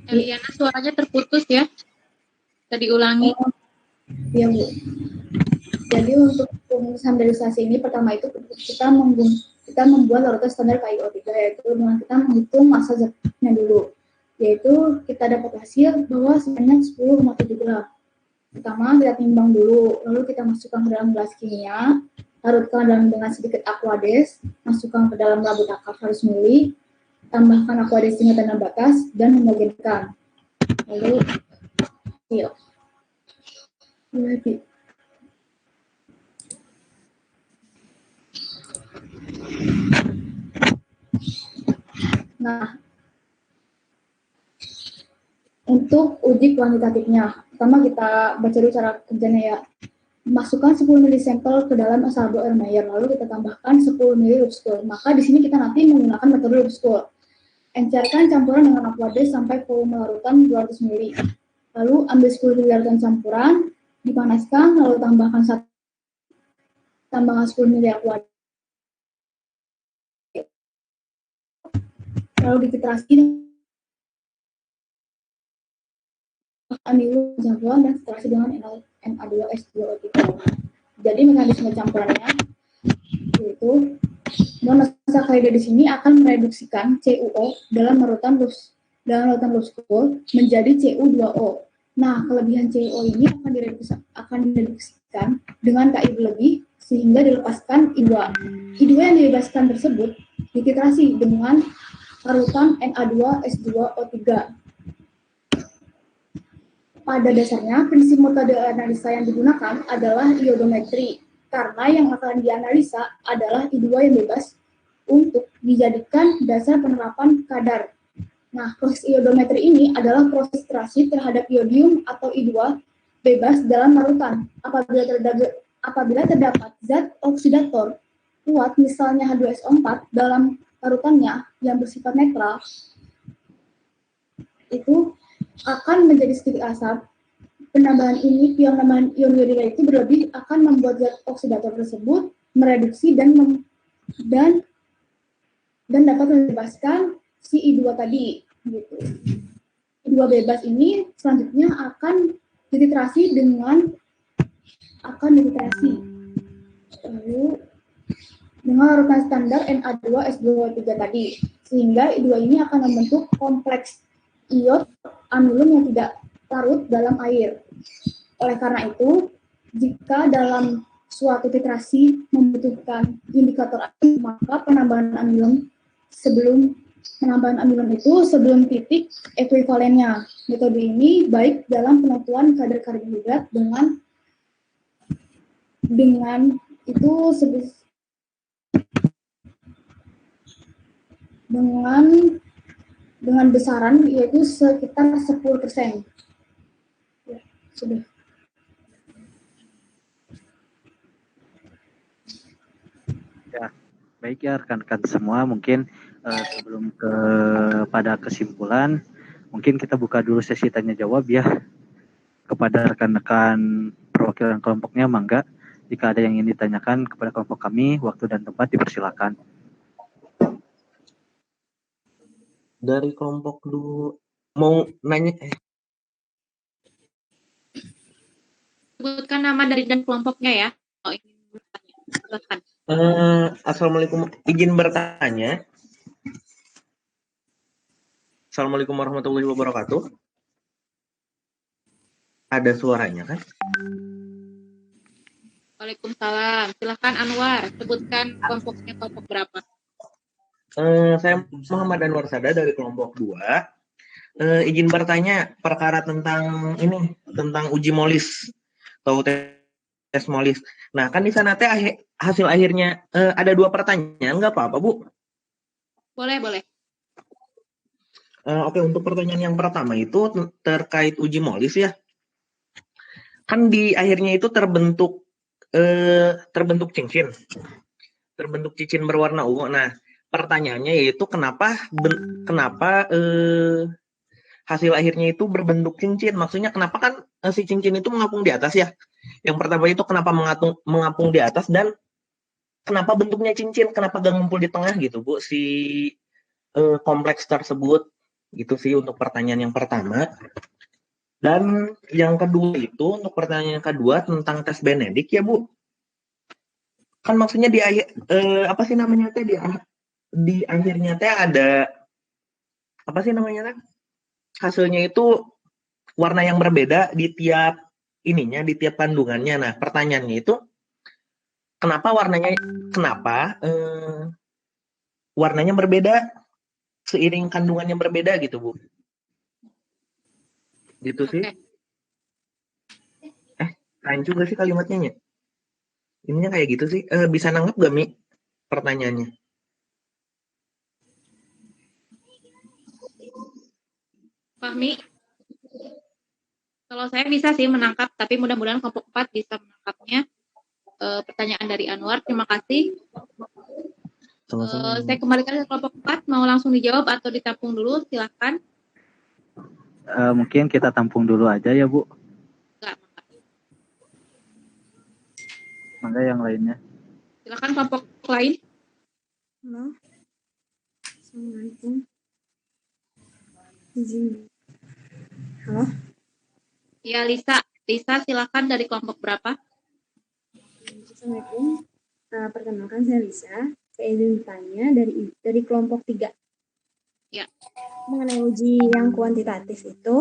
Eliana, suaranya terputus ya. Tadi ulangi. Iya, Bu. Jadi untuk standarisasi ini pertama itu kita membuat larutan standar KIO3, yaitu dengan kita menghitung massa zatnya dulu. Yaitu kita dapat hasil bahwa sebanyak 10,7 gram. Pertama kita timbang dulu, lalu kita masukkan ke dalam gelas kimia, larutkan dengan sedikit aquades, masukkan ke dalam labu takar 100 ml, tambahkan aquades hingga tanda batas dan homogenkan. Lalu yuk. Lagi. Nah, untuk uji kuantitatifnya, pertama kita baca dulu cara kerjanya ya. Masukkan 10 ml sampel ke dalam sabu Erlenmeyer, lalu kita tambahkan 10 ml Lubskull. Maka di sini kita nanti menggunakan metode Lubskull. Encerkan campuran dengan aquades sampai volume larutan 200 ml. Lalu ambil 10 ml larutan campuran, dipanaskan, lalu tambahkan 10 ml aquades. Lalu dititrasi amilum campuran dan titrasi dengan Na2S2O3. Jadi mekanisme campurannya yaitu monosakarida di sini akan mereduksikan CuO dalam larutan Lubskull menjadi Cu2O. Nah, kelebihan CuO ini akan direduksikan dengan Ki berlebih sehingga dilepaskan I2. I2 yang dibebaskan tersebut dititrasi dengan larutan Na2S2O3. Pada dasarnya, prinsip metode analisa yang digunakan adalah iodometri, karena yang akan dianalisa adalah I2 yang bebas untuk dijadikan dasar penerapan kadar. Nah, proses iodometri ini adalah proses titrasi terhadap iodium atau I2 bebas dalam larutan. Apabila terdapat zat oksidator kuat, misalnya H2SO4 dalam larutannya yang bersifat netral, itu akan menjadi sedikit asap. Penambahan ion iodida itu berlebih akan membuat zat oksidator tersebut mereduksi dan dapat membebaskan si I2 tadi. Gitu. I2 bebas ini selanjutnya akan dititrasi lalu dengan larutan standar Na2S2O3 tadi, sehingga I2 ini akan membentuk kompleks ion amilum yang tidak larut dalam air. Oleh karena itu, jika dalam suatu titrasi membutuhkan indikator amilum, maka penambahan amilum itu sebelum titik ekuivalennya. Metode ini baik dalam penentuan kadar karbohidrat dengan dengan besaran yaitu sekitar 10%. Ya, sudah. Ya, baik ya rekan-rekan semua, mungkin sebelum pada kesimpulan, mungkin kita buka dulu sesi tanya jawab ya kepada rekan-rekan perwakilan kelompoknya. Mangga, jika ada yang ingin ditanyakan kepada kelompok kami, waktu dan tempat dipersilakan. Dari kelompok dulu mau nanya. Sebutkan nama dari dan kelompoknya ya. Oh, ingin bertanya. Silakan. Assalamualaikum, izin bertanya. Assalamualaikum warahmatullahi wabarakatuh. Ada suaranya kan? Waalaikumsalam. Silakan Anwar, sebutkan kelompoknya kelompok berapa. Saya Muhammad Anwar Sada dari kelompok 2. Izin bertanya perkara tentang ini, tentang uji molis atau tes molis. Nah, kan di sana teh hasil akhirnya ada 2 pertanyaan, nggak apa-apa, Bu? Boleh. Oke, untuk pertanyaan yang pertama itu terkait uji molis ya. Kan di akhirnya itu terbentuk cincin. Terbentuk cincin berwarna ungu. Nah, pertanyaannya yaitu kenapa hasil akhirnya itu berbentuk cincin? Maksudnya kenapa kan si cincin itu mengapung di atas ya? Yang pertama itu kenapa mengapung di atas, dan kenapa bentuknya cincin? Kenapa gak ngumpul di tengah gitu, Bu, si kompleks tersebut? Gitu sih untuk pertanyaan yang pertama. Dan yang kedua itu, untuk pertanyaan yang kedua tentang tes Benedict ya, Bu. Kan maksudnya di akhir apa sih namanya teh, di akhirnya teh ada apa sih namanya teh? Hasilnya itu warna yang berbeda di tiap ininya, di tiap kandungannya. Nah, pertanyaannya itu kenapa warnanya berbeda seiring kandungannya berbeda gitu, Bu. Gitu sih. Keren juga sih kalimatnya. Ininya kayak gitu sih. Bisa nanggap gak, Mi, pertanyaannya? Fahmi? Kalau saya bisa sih menangkap, tapi mudah-mudahan kelompok 4 bisa menangkapnya. Pertanyaan dari Anwar, terima kasih. Saya kembalikan ke kelompok 4, mau langsung dijawab atau ditampung dulu, silakan. Mungkin kita tampung dulu aja ya, Bu. Mangga yang lainnya. Silakan kelompok lain. Halo. Assalamualaikum. Izin. Halo. Ya, Lisa, silakan dari kelompok berapa? Assalamualaikum. Perkenalkan saya Lisa. Saya izin bertanya dari kelompok 3. Ya. Mengenai uji yang kuantitatif itu,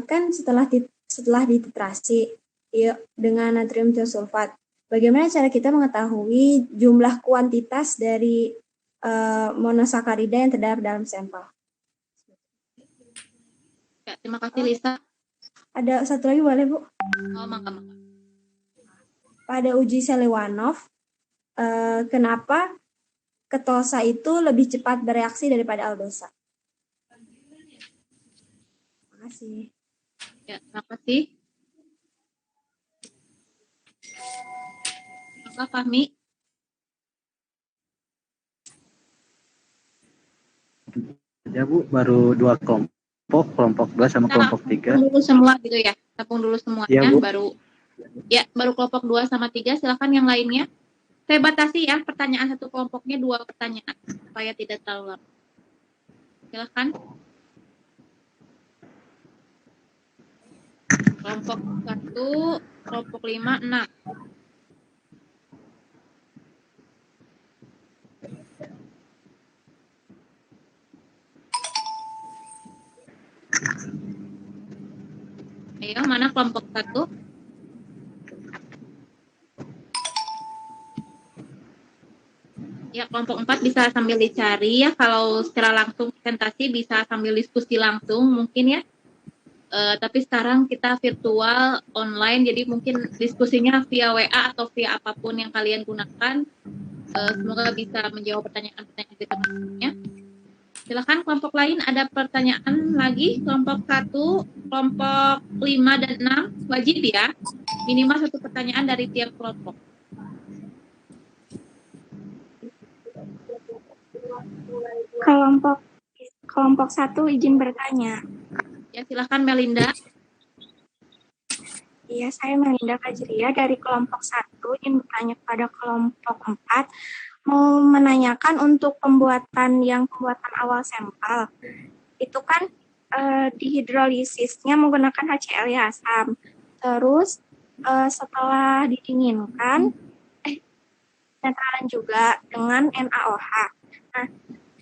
kan setelah dititrasi ya, dengan natrium tiosulfat, bagaimana cara kita mengetahui jumlah kuantitas dari monosakarida yang terdapat dalam sampel? Ya, terima kasih Lisa. Ada satu lagi boleh, Bu? Oh, mangga. Pada uji Seliwanov, kenapa ketosa itu lebih cepat bereaksi daripada aldosa? Terima kasih. Ya, terima kasih. Maka Fahmi. Ya, Bu, baru 2 kelompok 2 sama kelompok 3. Tampung dulu semua gitu ya. Tampung dulu semuanya, ya, baru kelompok 2 sama 3, silakan yang lainnya. Saya batasi ya pertanyaan satu kelompoknya 2 pertanyaan supaya tidak terlalu lama. Silakan. Kelompok 1, kelompok 5, 6. Ayo, mana kelompok 1? Ya, kelompok 4 bisa sambil dicari ya. Kalau secara langsung presentasi bisa sambil diskusi langsung mungkin ya. Tapi sekarang kita virtual online, jadi mungkin diskusinya via WA atau via apapun yang kalian gunakan. Semoga bisa menjawab pertanyaan-pertanyaan kita. Silakan kelompok lain, ada pertanyaan lagi? Kelompok 1, kelompok 5 dan 6 wajib ya. Minimal 1 pertanyaan dari tiap kelompok. Kelompok 1 izin bertanya. Ya, silakan Melinda. Iya, saya Melinda Fajria dari kelompok 1 ingin bertanya kepada kelompok 4, mau menanyakan untuk pembuatan awal sampel. Itu kan dihidrolisisnya menggunakan HCl ya, asam. Terus setelah didinginkan, netralan juga dengan NaOH. Nah,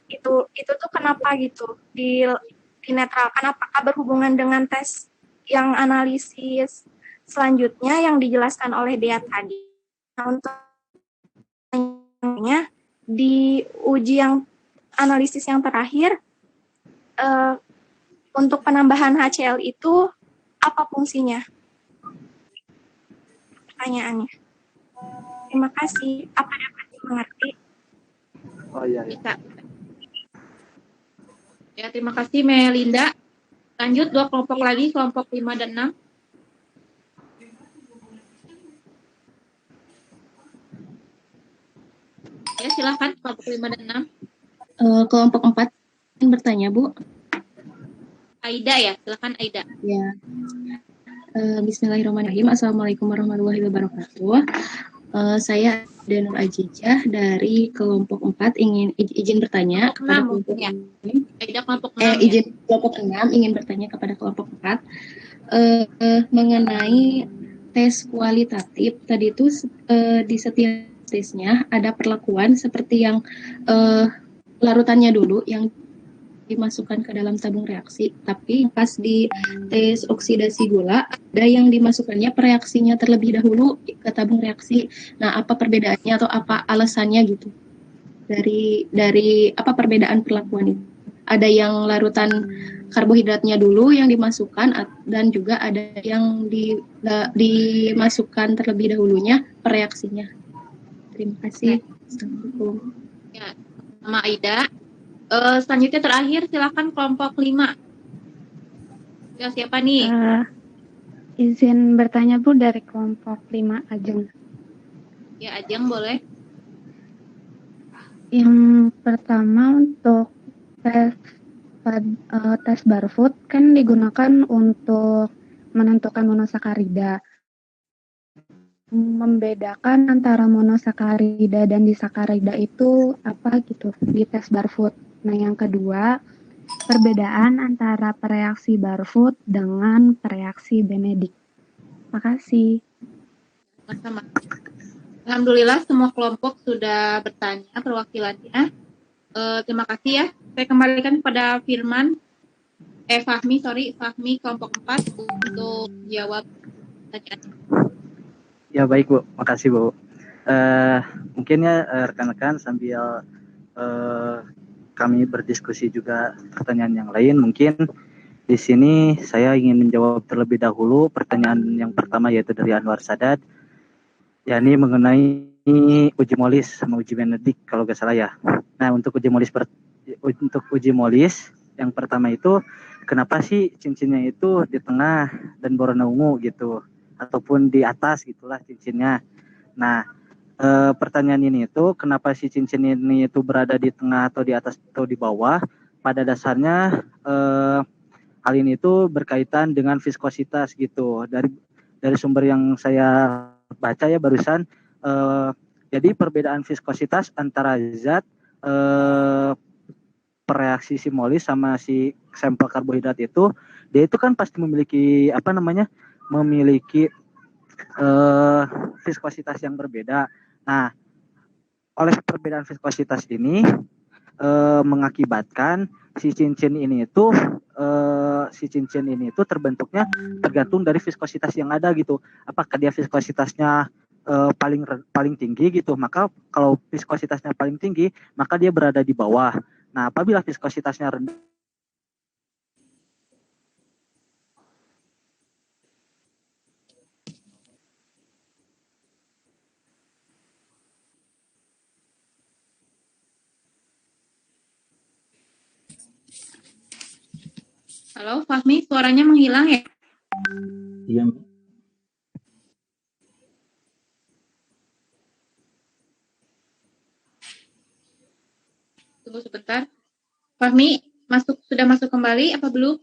itu tuh kenapa gitu dinetralkan? Apakah berhubungan dengan tes yang analisis selanjutnya yang dijelaskan oleh Dea tadi? Nah, untuk di uji yang analisis yang terakhir, untuk penambahan HCl itu apa fungsinya? Pertanyaannya. Terima kasih. Apa dapat dimengerti? Oh iya. Bisa. Ya, terima kasih Melinda. Lanjut 2 kelompok lagi, kelompok 5 dan 6. Ya, silakan kelompok 5 dan 6. Kelompok 4 yang bertanya, Bu. Aida ya, silakan Aida. Ya. Bismillahirrahmanirrahim. Assalamualaikum warahmatullahi wabarakatuh. Saya Denur Ajijah dari kelompok 4 ingin izin bertanya kepada kelompok 6. Aida kelompok 6 izin kelompok 6 ingin bertanya kepada kelompok 4 mengenai tes kualitatif tadi itu di setiap tesnya ada perlakuan seperti yang larutannya dulu yang dimasukkan ke dalam tabung reaksi, tapi pas di tes oksidasi gula ada yang dimasukkannya reaksinya terlebih dahulu ke tabung reaksi. Nah, apa perbedaannya atau apa alasannya gitu dari apa perbedaan perlakuan itu? Ada yang larutan karbohidratnya dulu yang dimasukkan dan juga ada yang dimasukkan terlebih dahulunya reaksinya. Terima kasih. Assalamualaikum. Ya, sama Aida. Selanjutnya terakhir silakan kelompok 5. Ya, siapa nih? Izin bertanya Bu dari kelompok 5 Ajeng. Ya, Ajeng boleh. Yang pertama untuk tes Barfoot kan digunakan untuk menentukan monosakarida. Membedakan antara monosakarida dan disakarida itu apa gitu di tes Barfoot. Nah, yang kedua, perbedaan antara reaksi Barfoot dengan reaksi Benedict. Makasih. Sama. Alhamdulillah semua kelompok sudah bertanya perwakilannya. Terima kasih ya. Saya kembalikan kepada Fahmi kelompok 4 untuk jawab pertanyaan. Ya baik Bu, makasih Bu. Mungkin ya rekan-rekan sambil kami berdiskusi juga pertanyaan yang lain, mungkin di sini saya ingin menjawab terlebih dahulu pertanyaan yang pertama yaitu dari Anwar Sadat, yakni mengenai uji molis sama uji Benedict kalau nggak salah ya. Nah untuk uji molis yang pertama itu kenapa sih cincinnya itu di tengah dan berwarna ungu gitu ataupun di atas gitulah cincinnya. Nah pertanyaan ini itu kenapa si cincin ini itu berada di tengah atau di atas atau di bawah? Pada dasarnya hal ini itu berkaitan dengan viskositas gitu. Dari sumber yang saya baca ya barusan, jadi perbedaan viskositas antara zat pereaksi si molis sama si sampel karbohidrat itu, dia itu kan pasti memiliki viskositas yang berbeda. Nah, oleh perbedaan viskositas ini mengakibatkan si cincin ini itu terbentuknya tergantung dari viskositas yang ada gitu. Apakah dia viskositasnya paling tinggi gitu, maka kalau viskositasnya paling tinggi, maka dia berada di bawah. Nah, apabila viskositasnya rendah, Halo, Fahmi, suaranya menghilang ya? Iya. Tunggu sebentar. Fahmi, sudah masuk kembali apa belum?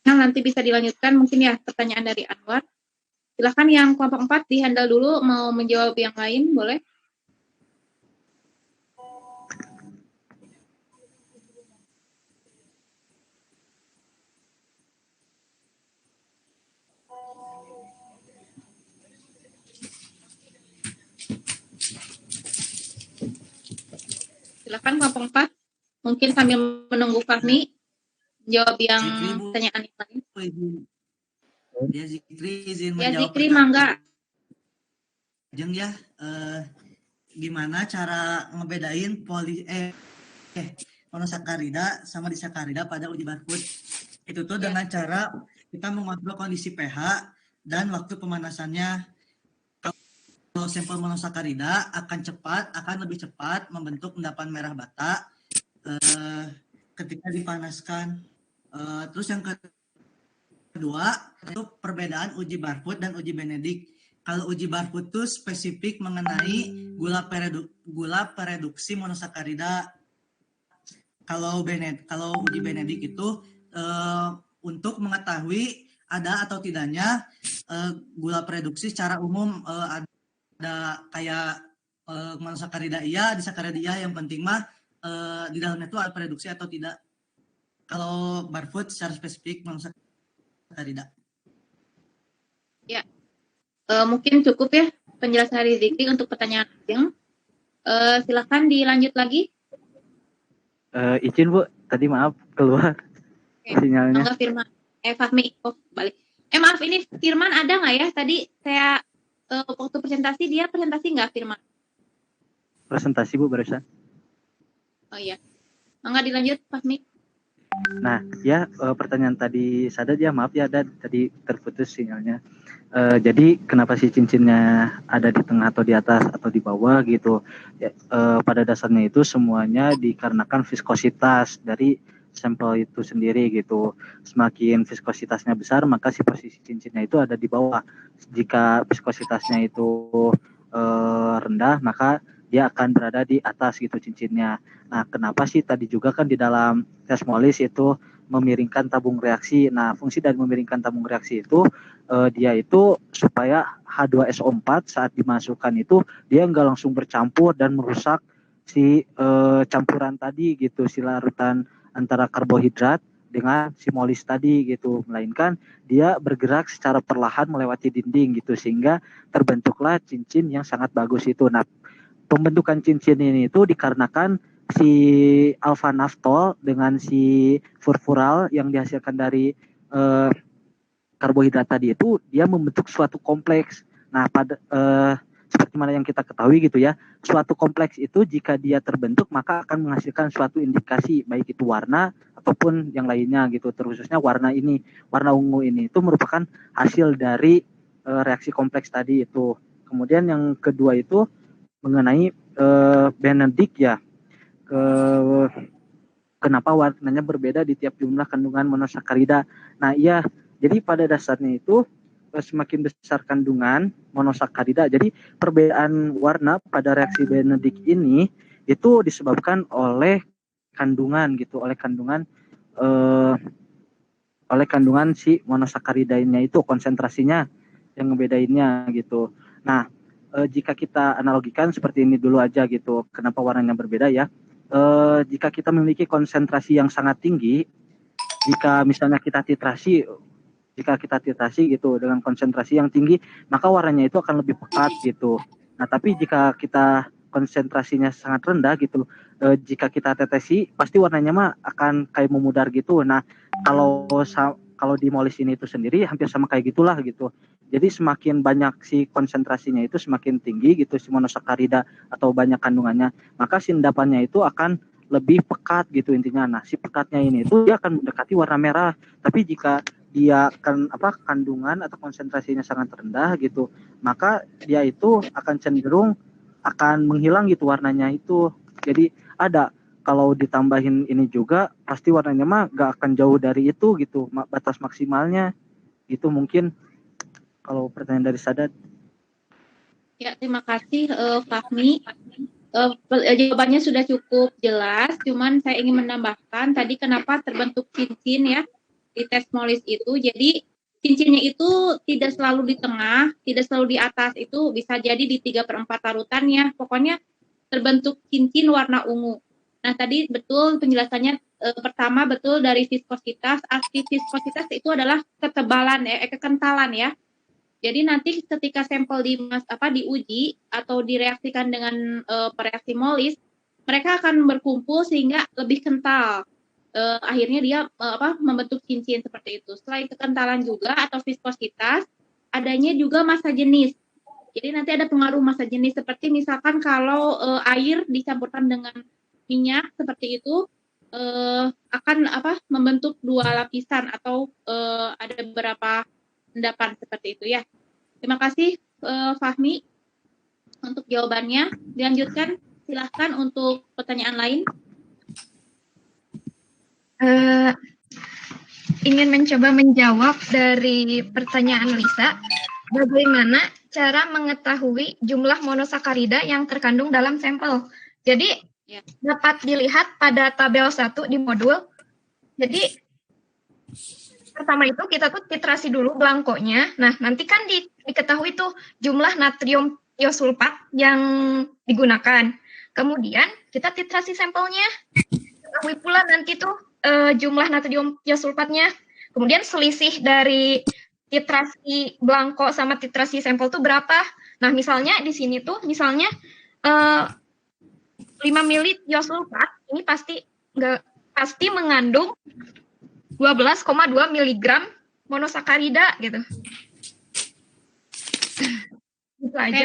Nanti bisa dilanjutkan mungkin ya pertanyaan dari Anwar. Silahkan yang kelompok 4 di-handle dulu, mau menjawab yang lain, boleh? Silahkan kelompok 4, mungkin sambil menunggu Fahmi jawab yang pertanyaan yang lain. Ya Zikri izin Ya menjawab Zikri, mangga. Jeng ya, gimana cara ngebedain monosakarida sama disakarida pada uji barcode? Itu tuh dengan cara kita mengontrol kondisi pH dan waktu pemanasannya. Kalau sampel monosakarida akan lebih cepat membentuk endapan merah bata ketika dipanaskan. Terus yang kedua itu perbedaan uji barcode dan uji Benedict. Kalau uji barcode itu spesifik mengenai gula pereduksi monosakarida. Kalau uji Benedict itu untuk mengetahui ada atau tidaknya gula pereduksi secara umum, ada kayak monosakarida iya, disakarida iya, yang penting mah di dalamnya itu ada pereduksi atau tidak. Kalau barcode secara spesifik monosakarida. Ya, mungkin cukup ya penjelasan dari Zikri untuk pertanyaan Ajeng. Silakan dilanjut lagi. Izin Bu, tadi maaf keluar sinyalnya. Enggak Firman. Fahmi, balik. Maaf, ini Firman ada nggak ya? Tadi saya waktu presentasi nggak Firman? Presentasi Bu barusan. Oh iya. Enggak dilanjut Fahmi. Nah, ya pertanyaan tadi Sadat ya, maaf ya, tadi terputus sinyalnya. Jadi kenapa sih cincinnya ada di tengah atau di atas atau di bawah gitu? Ya, pada dasarnya itu semuanya dikarenakan viskositas dari sampel itu sendiri gitu. Semakin viskositasnya besar, maka si posisi cincinnya itu ada di bawah. Jika viskositasnya itu rendah, maka dia akan berada di atas gitu cincinnya. Nah, kenapa sih tadi juga kan di dalam tes Molis itu memiringkan tabung reaksi. Nah, fungsi dari memiringkan tabung reaksi itu dia itu supaya H2SO4 saat dimasukkan itu dia nggak langsung bercampur dan merusak si campuran tadi gitu, si larutan antara karbohidrat dengan si molis tadi gitu, melainkan dia bergerak secara perlahan melewati dinding gitu, sehingga terbentuklah cincin yang sangat bagus itu. Nah, pembentukan cincin ini itu dikarenakan si alfa naftol dengan si furfural yang dihasilkan dari karbohidrat tadi itu dia membentuk suatu kompleks. Nah, pada seperti mana yang kita ketahui gitu ya, suatu kompleks itu jika dia terbentuk maka akan menghasilkan suatu indikasi baik itu warna ataupun yang lainnya gitu. Terkhususnya warna ini, warna ungu ini itu merupakan hasil dari reaksi kompleks tadi itu. Kemudian yang kedua itu mengenai Benedict ya, kenapa warnanya berbeda di tiap jumlah kandungan monosakarida. Nah iya, jadi pada dasarnya itu semakin besar kandungan monosakarida, jadi perbedaan warna pada reaksi Benedict ini itu disebabkan oleh kandungan gitu, oleh kandungan si monosakaridanya itu, konsentrasinya yang ngebedainnya gitu. Nah, jika kita analogikan seperti ini dulu aja gitu, kenapa warnanya berbeda ya? Jika kita memiliki konsentrasi yang sangat tinggi, jika misalnya kita titrasi gitu dengan konsentrasi yang tinggi, maka warnanya itu akan lebih pekat gitu. Nah, tapi jika kita konsentrasinya sangat rendah gitu, jika kita tetesi, pasti warnanya mah akan kayak memudar gitu. Nah, kalau di molis ini itu sendiri hampir sama kayak gitulah gitu. Jadi semakin banyak si konsentrasinya itu semakin tinggi gitu si monosakarida atau banyak kandungannya, maka si endapannya itu akan lebih pekat gitu intinya. Nah, si pekatnya ini itu dia akan mendekati warna merah. Tapi jika dia kandungan atau konsentrasinya sangat rendah gitu, maka dia itu akan cenderung akan menghilang gitu warnanya itu. Jadi ada kalau ditambahin ini juga pasti warnanya mah gak akan jauh dari itu gitu, batas maksimalnya gitu. Mungkin kalau pertanyaan dari Sadat. Ya, terima kasih Fahmi. Jawabannya sudah cukup jelas, cuman saya ingin menambahkan tadi kenapa terbentuk cincin ya di tes MOLIS itu. Jadi cincinnya itu tidak selalu di tengah, tidak selalu di atas, itu bisa jadi di 3/4 larutannya. Pokoknya terbentuk cincin warna ungu. Nah, tadi betul penjelasannya pertama betul dari viskositas. Arti viskositas itu adalah ketebalan kekentalan ya. Jadi nanti ketika sampel diuji atau direaksikan dengan reaksi MOLIS, mereka akan berkumpul sehingga lebih kental. Akhirnya dia membentuk cincin seperti itu. Selain kekentalan juga atau viskositas, adanya juga massa jenis. Jadi nanti ada pengaruh massa jenis seperti misalkan kalau air dicampurkan dengan minyak seperti itu akan membentuk 2 lapisan atau ada beberapa endapan seperti itu ya. Terima kasih Fahmi untuk jawabannya. Dilanjutkan, silahkan untuk pertanyaan lain. Ingin mencoba menjawab dari pertanyaan Lisa, bagaimana cara mengetahui jumlah monosakarida yang terkandung dalam sampel? Jadi dapat dilihat pada tabel 1 di modul. Jadi pertama itu kita tuh titrasi dulu belangkonya. Nah, nanti kan diketahui tuh jumlah natrium tiosulfat yang digunakan. Kemudian kita titrasi sampelnya. Ketahui pula nanti tuh jumlah natrium tiosulfatnya. Kemudian selisih dari titrasi belangko sama titrasi sampel tuh berapa. Nah, misalnya di sini tuh misalnya 5 mili tiosulfat ini pasti mengandung 12,2 mg monosakarida gitu. Itu aja.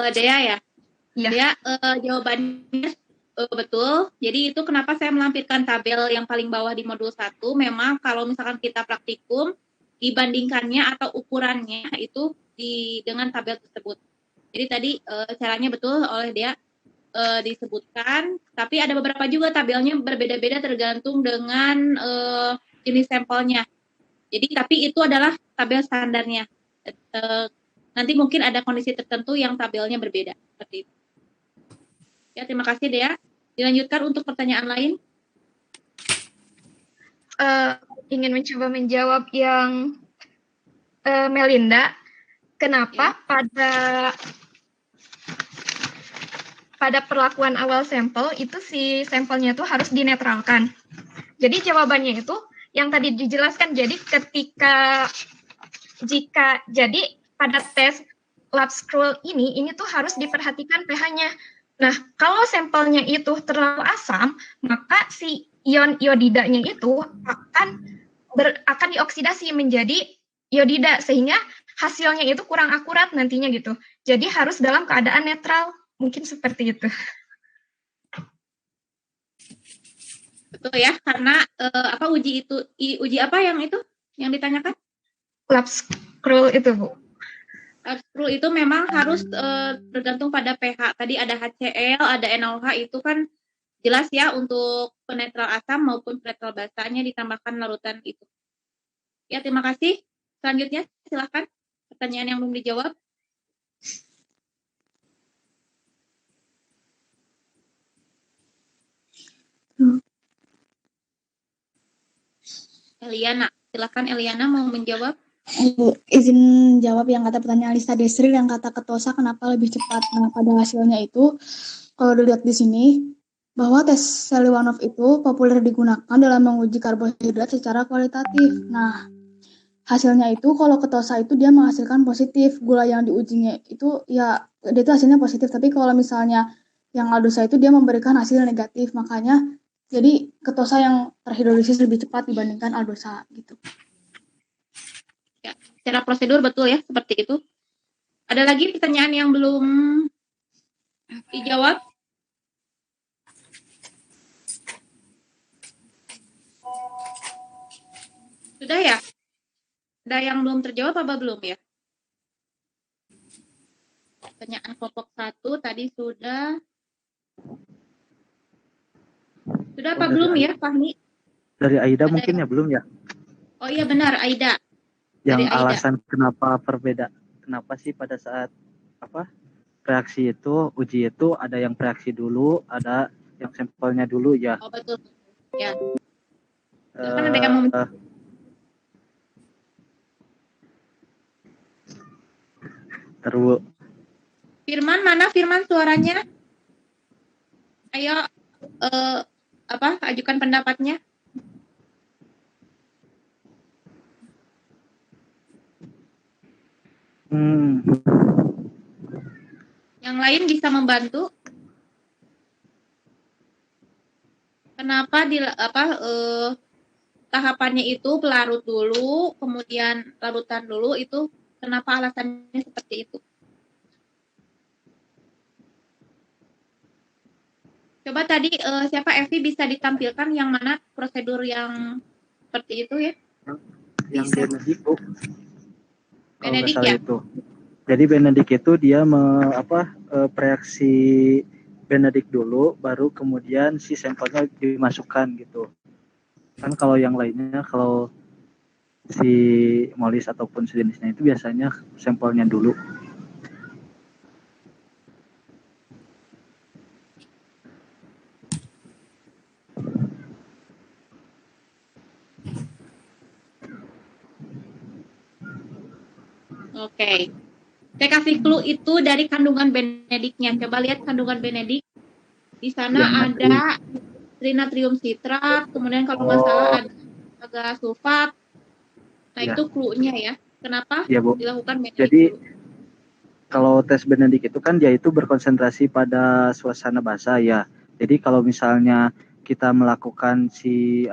Dea ya? Iya. Dea, jawabannya betul. Jadi itu kenapa saya melampirkan tabel yang paling bawah di modul 1. Memang kalau misalkan kita praktikum, dibandingkannya atau ukurannya itu dengan tabel tersebut. Jadi tadi caranya betul oleh Dea disebutkan, tapi ada beberapa juga tabelnya berbeda-beda tergantung dengan jenis sampelnya. Jadi tapi itu adalah tabel standarnya. Nanti mungkin ada kondisi tertentu yang tabelnya berbeda seperti itu. Ya, terima kasih Dea. Dilanjutkan untuk pertanyaan lain. Ingin mencoba menjawab yang Melinda, kenapa pada perlakuan awal sampel itu si sampelnya tuh harus dinetralkan. Jadi jawabannya itu yang tadi dijelaskan. Jadi jadi pada tes lab scroll ini tuh harus diperhatikan pH-nya. Nah, kalau sampelnya itu terlalu asam, maka si ion iodidanya itu akan dioksidasi menjadi iodida sehingga hasilnya itu kurang akurat nantinya gitu. Jadi harus dalam keadaan netral. Mungkin seperti itu. Betul ya, karena uji apa yang itu yang ditanyakan? Lab scroll itu, Bu. Lab scroll itu memang harus tergantung pada pH. Tadi ada HCl, ada NaOH, itu kan jelas ya untuk penetral asam maupun penetral basanya ditambahkan larutan itu. Ya, terima kasih. Selanjutnya silakan pertanyaan yang belum dijawab. Eliana, silakan Eliana mau menjawab. Bu, izin jawab yang kata pertanyaan Lisa Desril yang kata ketosa kenapa lebih cepat. Nah, pada hasilnya itu kalau dilihat di sini bahwa tes Seliwanov itu populer digunakan dalam menguji karbohidrat secara kualitatif. Nah, hasilnya itu kalau ketosa itu dia menghasilkan positif, gula yang diujinya itu ya dia itu hasilnya positif, tapi kalau misalnya yang aldosa itu dia memberikan hasil negatif, makanya jadi ketosa yang terhidrolisis lebih cepat dibandingkan aldosa gitu. Ya, secara prosedur betul ya seperti itu. Ada lagi pertanyaan yang belum dijawab? Sudah ya? Ada yang belum terjawab apa belum ya? Pertanyaan kelompok 1 tadi sudah. Sudah Oh, apa belum dari ya, Fahmi? dari Aida Ada mungkin yang... ya belum ya. Oh iya benar, Aida. Yang Dari Aida. alasan kenapa sih pada saat reaksi itu, uji itu ada yang reaksi dulu, ada yang sampelnya dulu ya. Oh betul. Ya. Kan ada yang terus Firman, mana Firman suaranya? Ayo ajukan pendapatnya. Yang lain bisa membantu. Kenapa tahapannya itu pelarut dulu, kemudian larutan dulu, itu kenapa alasannya seperti itu? Coba tadi siapa Evi bisa ditampilkan yang mana prosedur yang seperti itu ya? Yang Benedik, Bu. Kalau nggak Benedik salah ya? itu. Jadi Benedik itu dia reaksi Benedik dulu, baru kemudian si sampelnya dimasukkan gitu. Kan kalau yang lainnya, kalau si molis ataupun sejenisnya itu biasanya sampelnya dulu. Oke. Saya kasih clue itu dari kandungan Benediknya. Coba lihat kandungan Benedik. Di sana ada trinatrium sitrat, kemudian kalau nggak salah ada sulfat. Nah, itu clue-nya ya. Kenapa dilakukan Benedik? Jadi kalau tes Benedik itu kan dia itu berkonsentrasi pada suasana basah ya. Jadi kalau misalnya kita melakukan si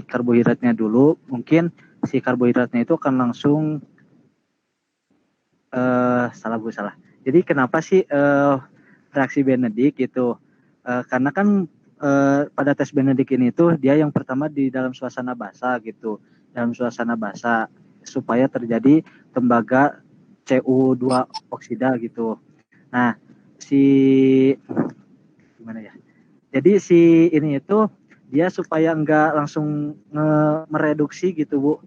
karbohidratnya dulu, mungkin si karbohidratnya itu akan langsung salah. Jadi kenapa sih reaksi Benedik gitu? Karena kan pada tes Benedik ini tuh dia yang pertama di dalam suasana basah gitu, dalam suasana basah supaya terjadi tembaga CO2 oksida gitu. Nah, gimana ya? Jadi si ini itu dia supaya enggak langsung mereduksi gitu, Bu.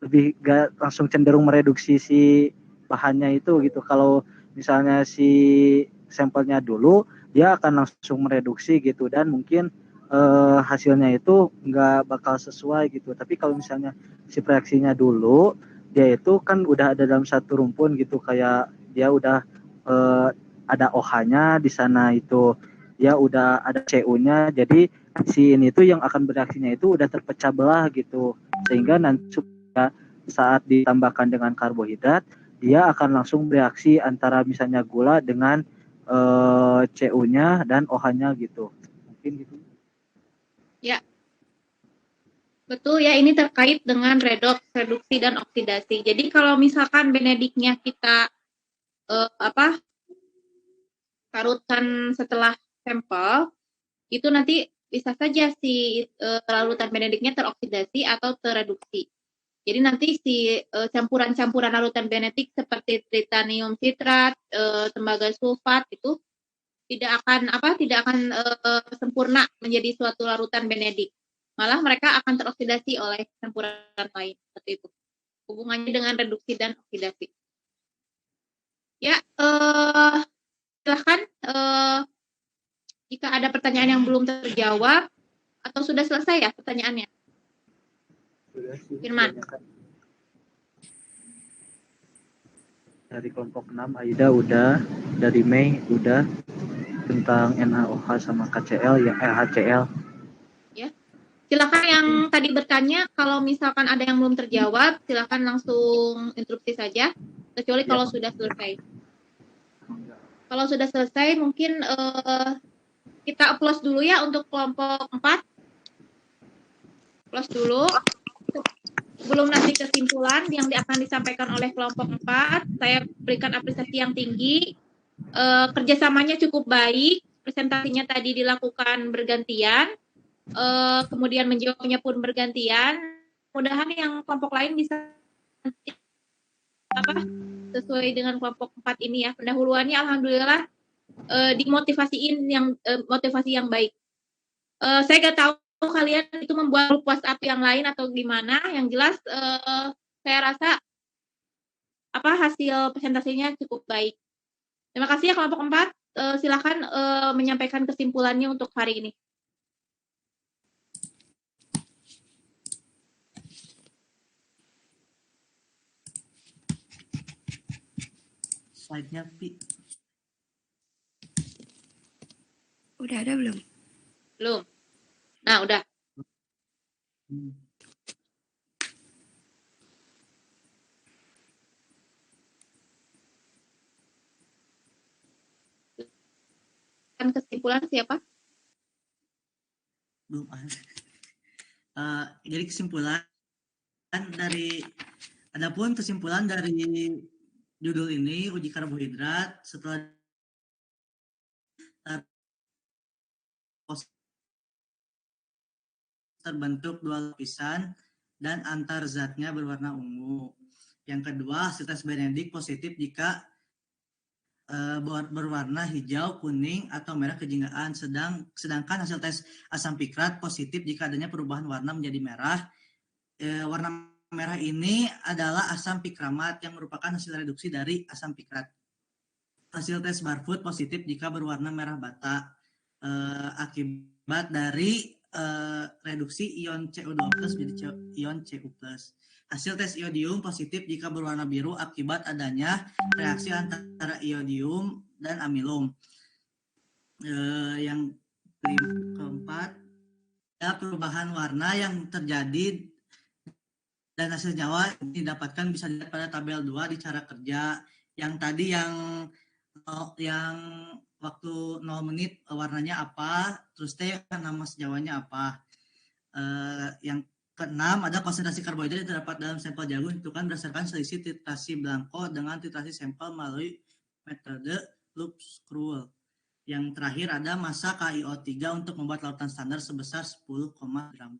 Lebih enggak langsung cenderung mereduksi si bahannya itu gitu. Kalau misalnya si sampelnya dulu, dia akan langsung mereduksi gitu, dan mungkin hasilnya itu nggak bakal sesuai gitu. Tapi kalau misalnya si reaksinya dulu, dia itu kan udah ada dalam satu rumpun gitu, kayak dia udah ada OH-nya di sana itu, dia udah ada CU-nya, jadi si ini tuh yang akan bereaksinya itu udah terpecah belah gitu, sehingga nanti saat ditambahkan dengan karbohidrat, dia akan langsung bereaksi antara misalnya gula dengan CU-nya dan OH-nya gitu. Mungkin gitu. Ya. Betul ya, ini terkait dengan redoks, reduksi dan oksidasi. Jadi kalau misalkan Benediknya kita larutkan setelah sampel, itu nanti bisa saja si larutan Benediknya teroksidasi atau tereduksi. Jadi nanti si campuran-campuran larutan Benedik seperti tritanium sitrat, tembaga sulfat itu tidak akan sempurna menjadi suatu larutan Benedik. Malah mereka akan teroksidasi oleh campuran lain seperti itu. Hubungannya dengan reduksi dan oksidasi. Ya, silahkan jika ada pertanyaan yang belum terjawab atau sudah selesai ya pertanyaannya. Firman. Dari kelompok 6 Aida udah, dari Mei udah, tentang NaOH sama KCl ya, HCl. Ya. Silakan yang tadi bertanya, kalau misalkan ada yang belum terjawab, silakan langsung interupsi saja, kecuali kalau sudah selesai. Kalau sudah selesai, mungkin kita applause dulu ya untuk kelompok 4. Applause dulu. Sebelum nanti kesimpulan yang akan disampaikan oleh kelompok 4, saya berikan apresiasi yang tinggi. Kerjasamanya cukup baik, presentasinya tadi dilakukan bergantian, kemudian menjawabnya pun bergantian. Mudah-mudahan yang kelompok lain bisa sesuai dengan kelompok 4 ini ya. Pendahuluannya alhamdulillah dimotivasiin yang motivasi yang baik. Saya nggak tahu kalian itu membuat grup WhatsApp yang lain atau gimana. Yang jelas saya rasa hasil presentasinya cukup baik. Terima kasih ya kelompok 4. Silakan menyampaikan kesimpulannya untuk hari ini. Slide-nya, Pi. Udah ada belum? Belum. Nah, udah. Kesimpulan siapa? Belum ada. Jadi kesimpulan dari adapun kesimpulan dari judul ini uji karbohidrat setelah terbentuk dua lapisan dan antar zatnya berwarna ungu. Yang kedua, hasil tes Benedict positif jika berwarna hijau, kuning, atau merah kejingaan. Sedangkan hasil tes asam pikrat positif jika adanya perubahan warna menjadi merah. Warna merah ini adalah asam pikramat yang merupakan hasil reduksi dari asam pikrat. Hasil tes Barfoot positif jika berwarna merah bata akibat dari reduksi ion CO2+ menjadi ion Cu+. Hasil tes iodium positif jika berwarna biru akibat adanya reaksi antara iodium dan amilum. Yang keempat, ada perubahan warna yang terjadi dan hasil nyawa didapatkan bisa dilihat pada tabel 2 di cara kerja. Yang tadi yang waktu 0 menit warnanya apa, terus nama sejawanya apa. Yang keenam, ada konsentrasi karbohidrat yang terdapat dalam sampel jagung ditentukan berdasarkan selisih titrasi blanko dengan titrasi sampel melalui metode loop screw. Yang terakhir ada massa KiO3 untuk membuat lautan standar sebesar 10, gram.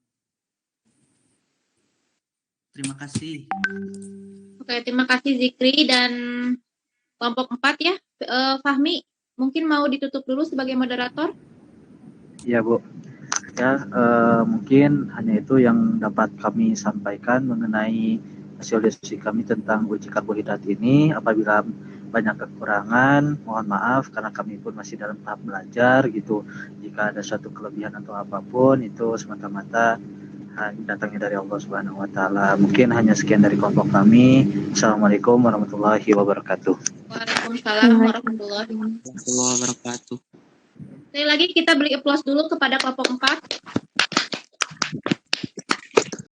Terima kasih. Oke, terima kasih Zikri dan kelompok 4 ya. Fahmi, mungkin mau ditutup dulu sebagai moderator? Iya, Bu. Ya, mungkin hanya itu yang dapat kami sampaikan mengenai hasil diskusi kami tentang uji karbohidrat ini. Apabila banyak kekurangan, mohon maaf karena kami pun masih dalam tahap belajar gitu. Jika ada suatu kelebihan atau apapun itu semata-mata datangnya dari Allah Subhanahu wa taala. Mungkin hanya sekian dari kelompok kami. Assalamualaikum warahmatullahi wabarakatuh. Waalaikumsalam warahmatullahi wabarakatuh. Sekali lagi kita beri applause dulu kepada kelompok 4.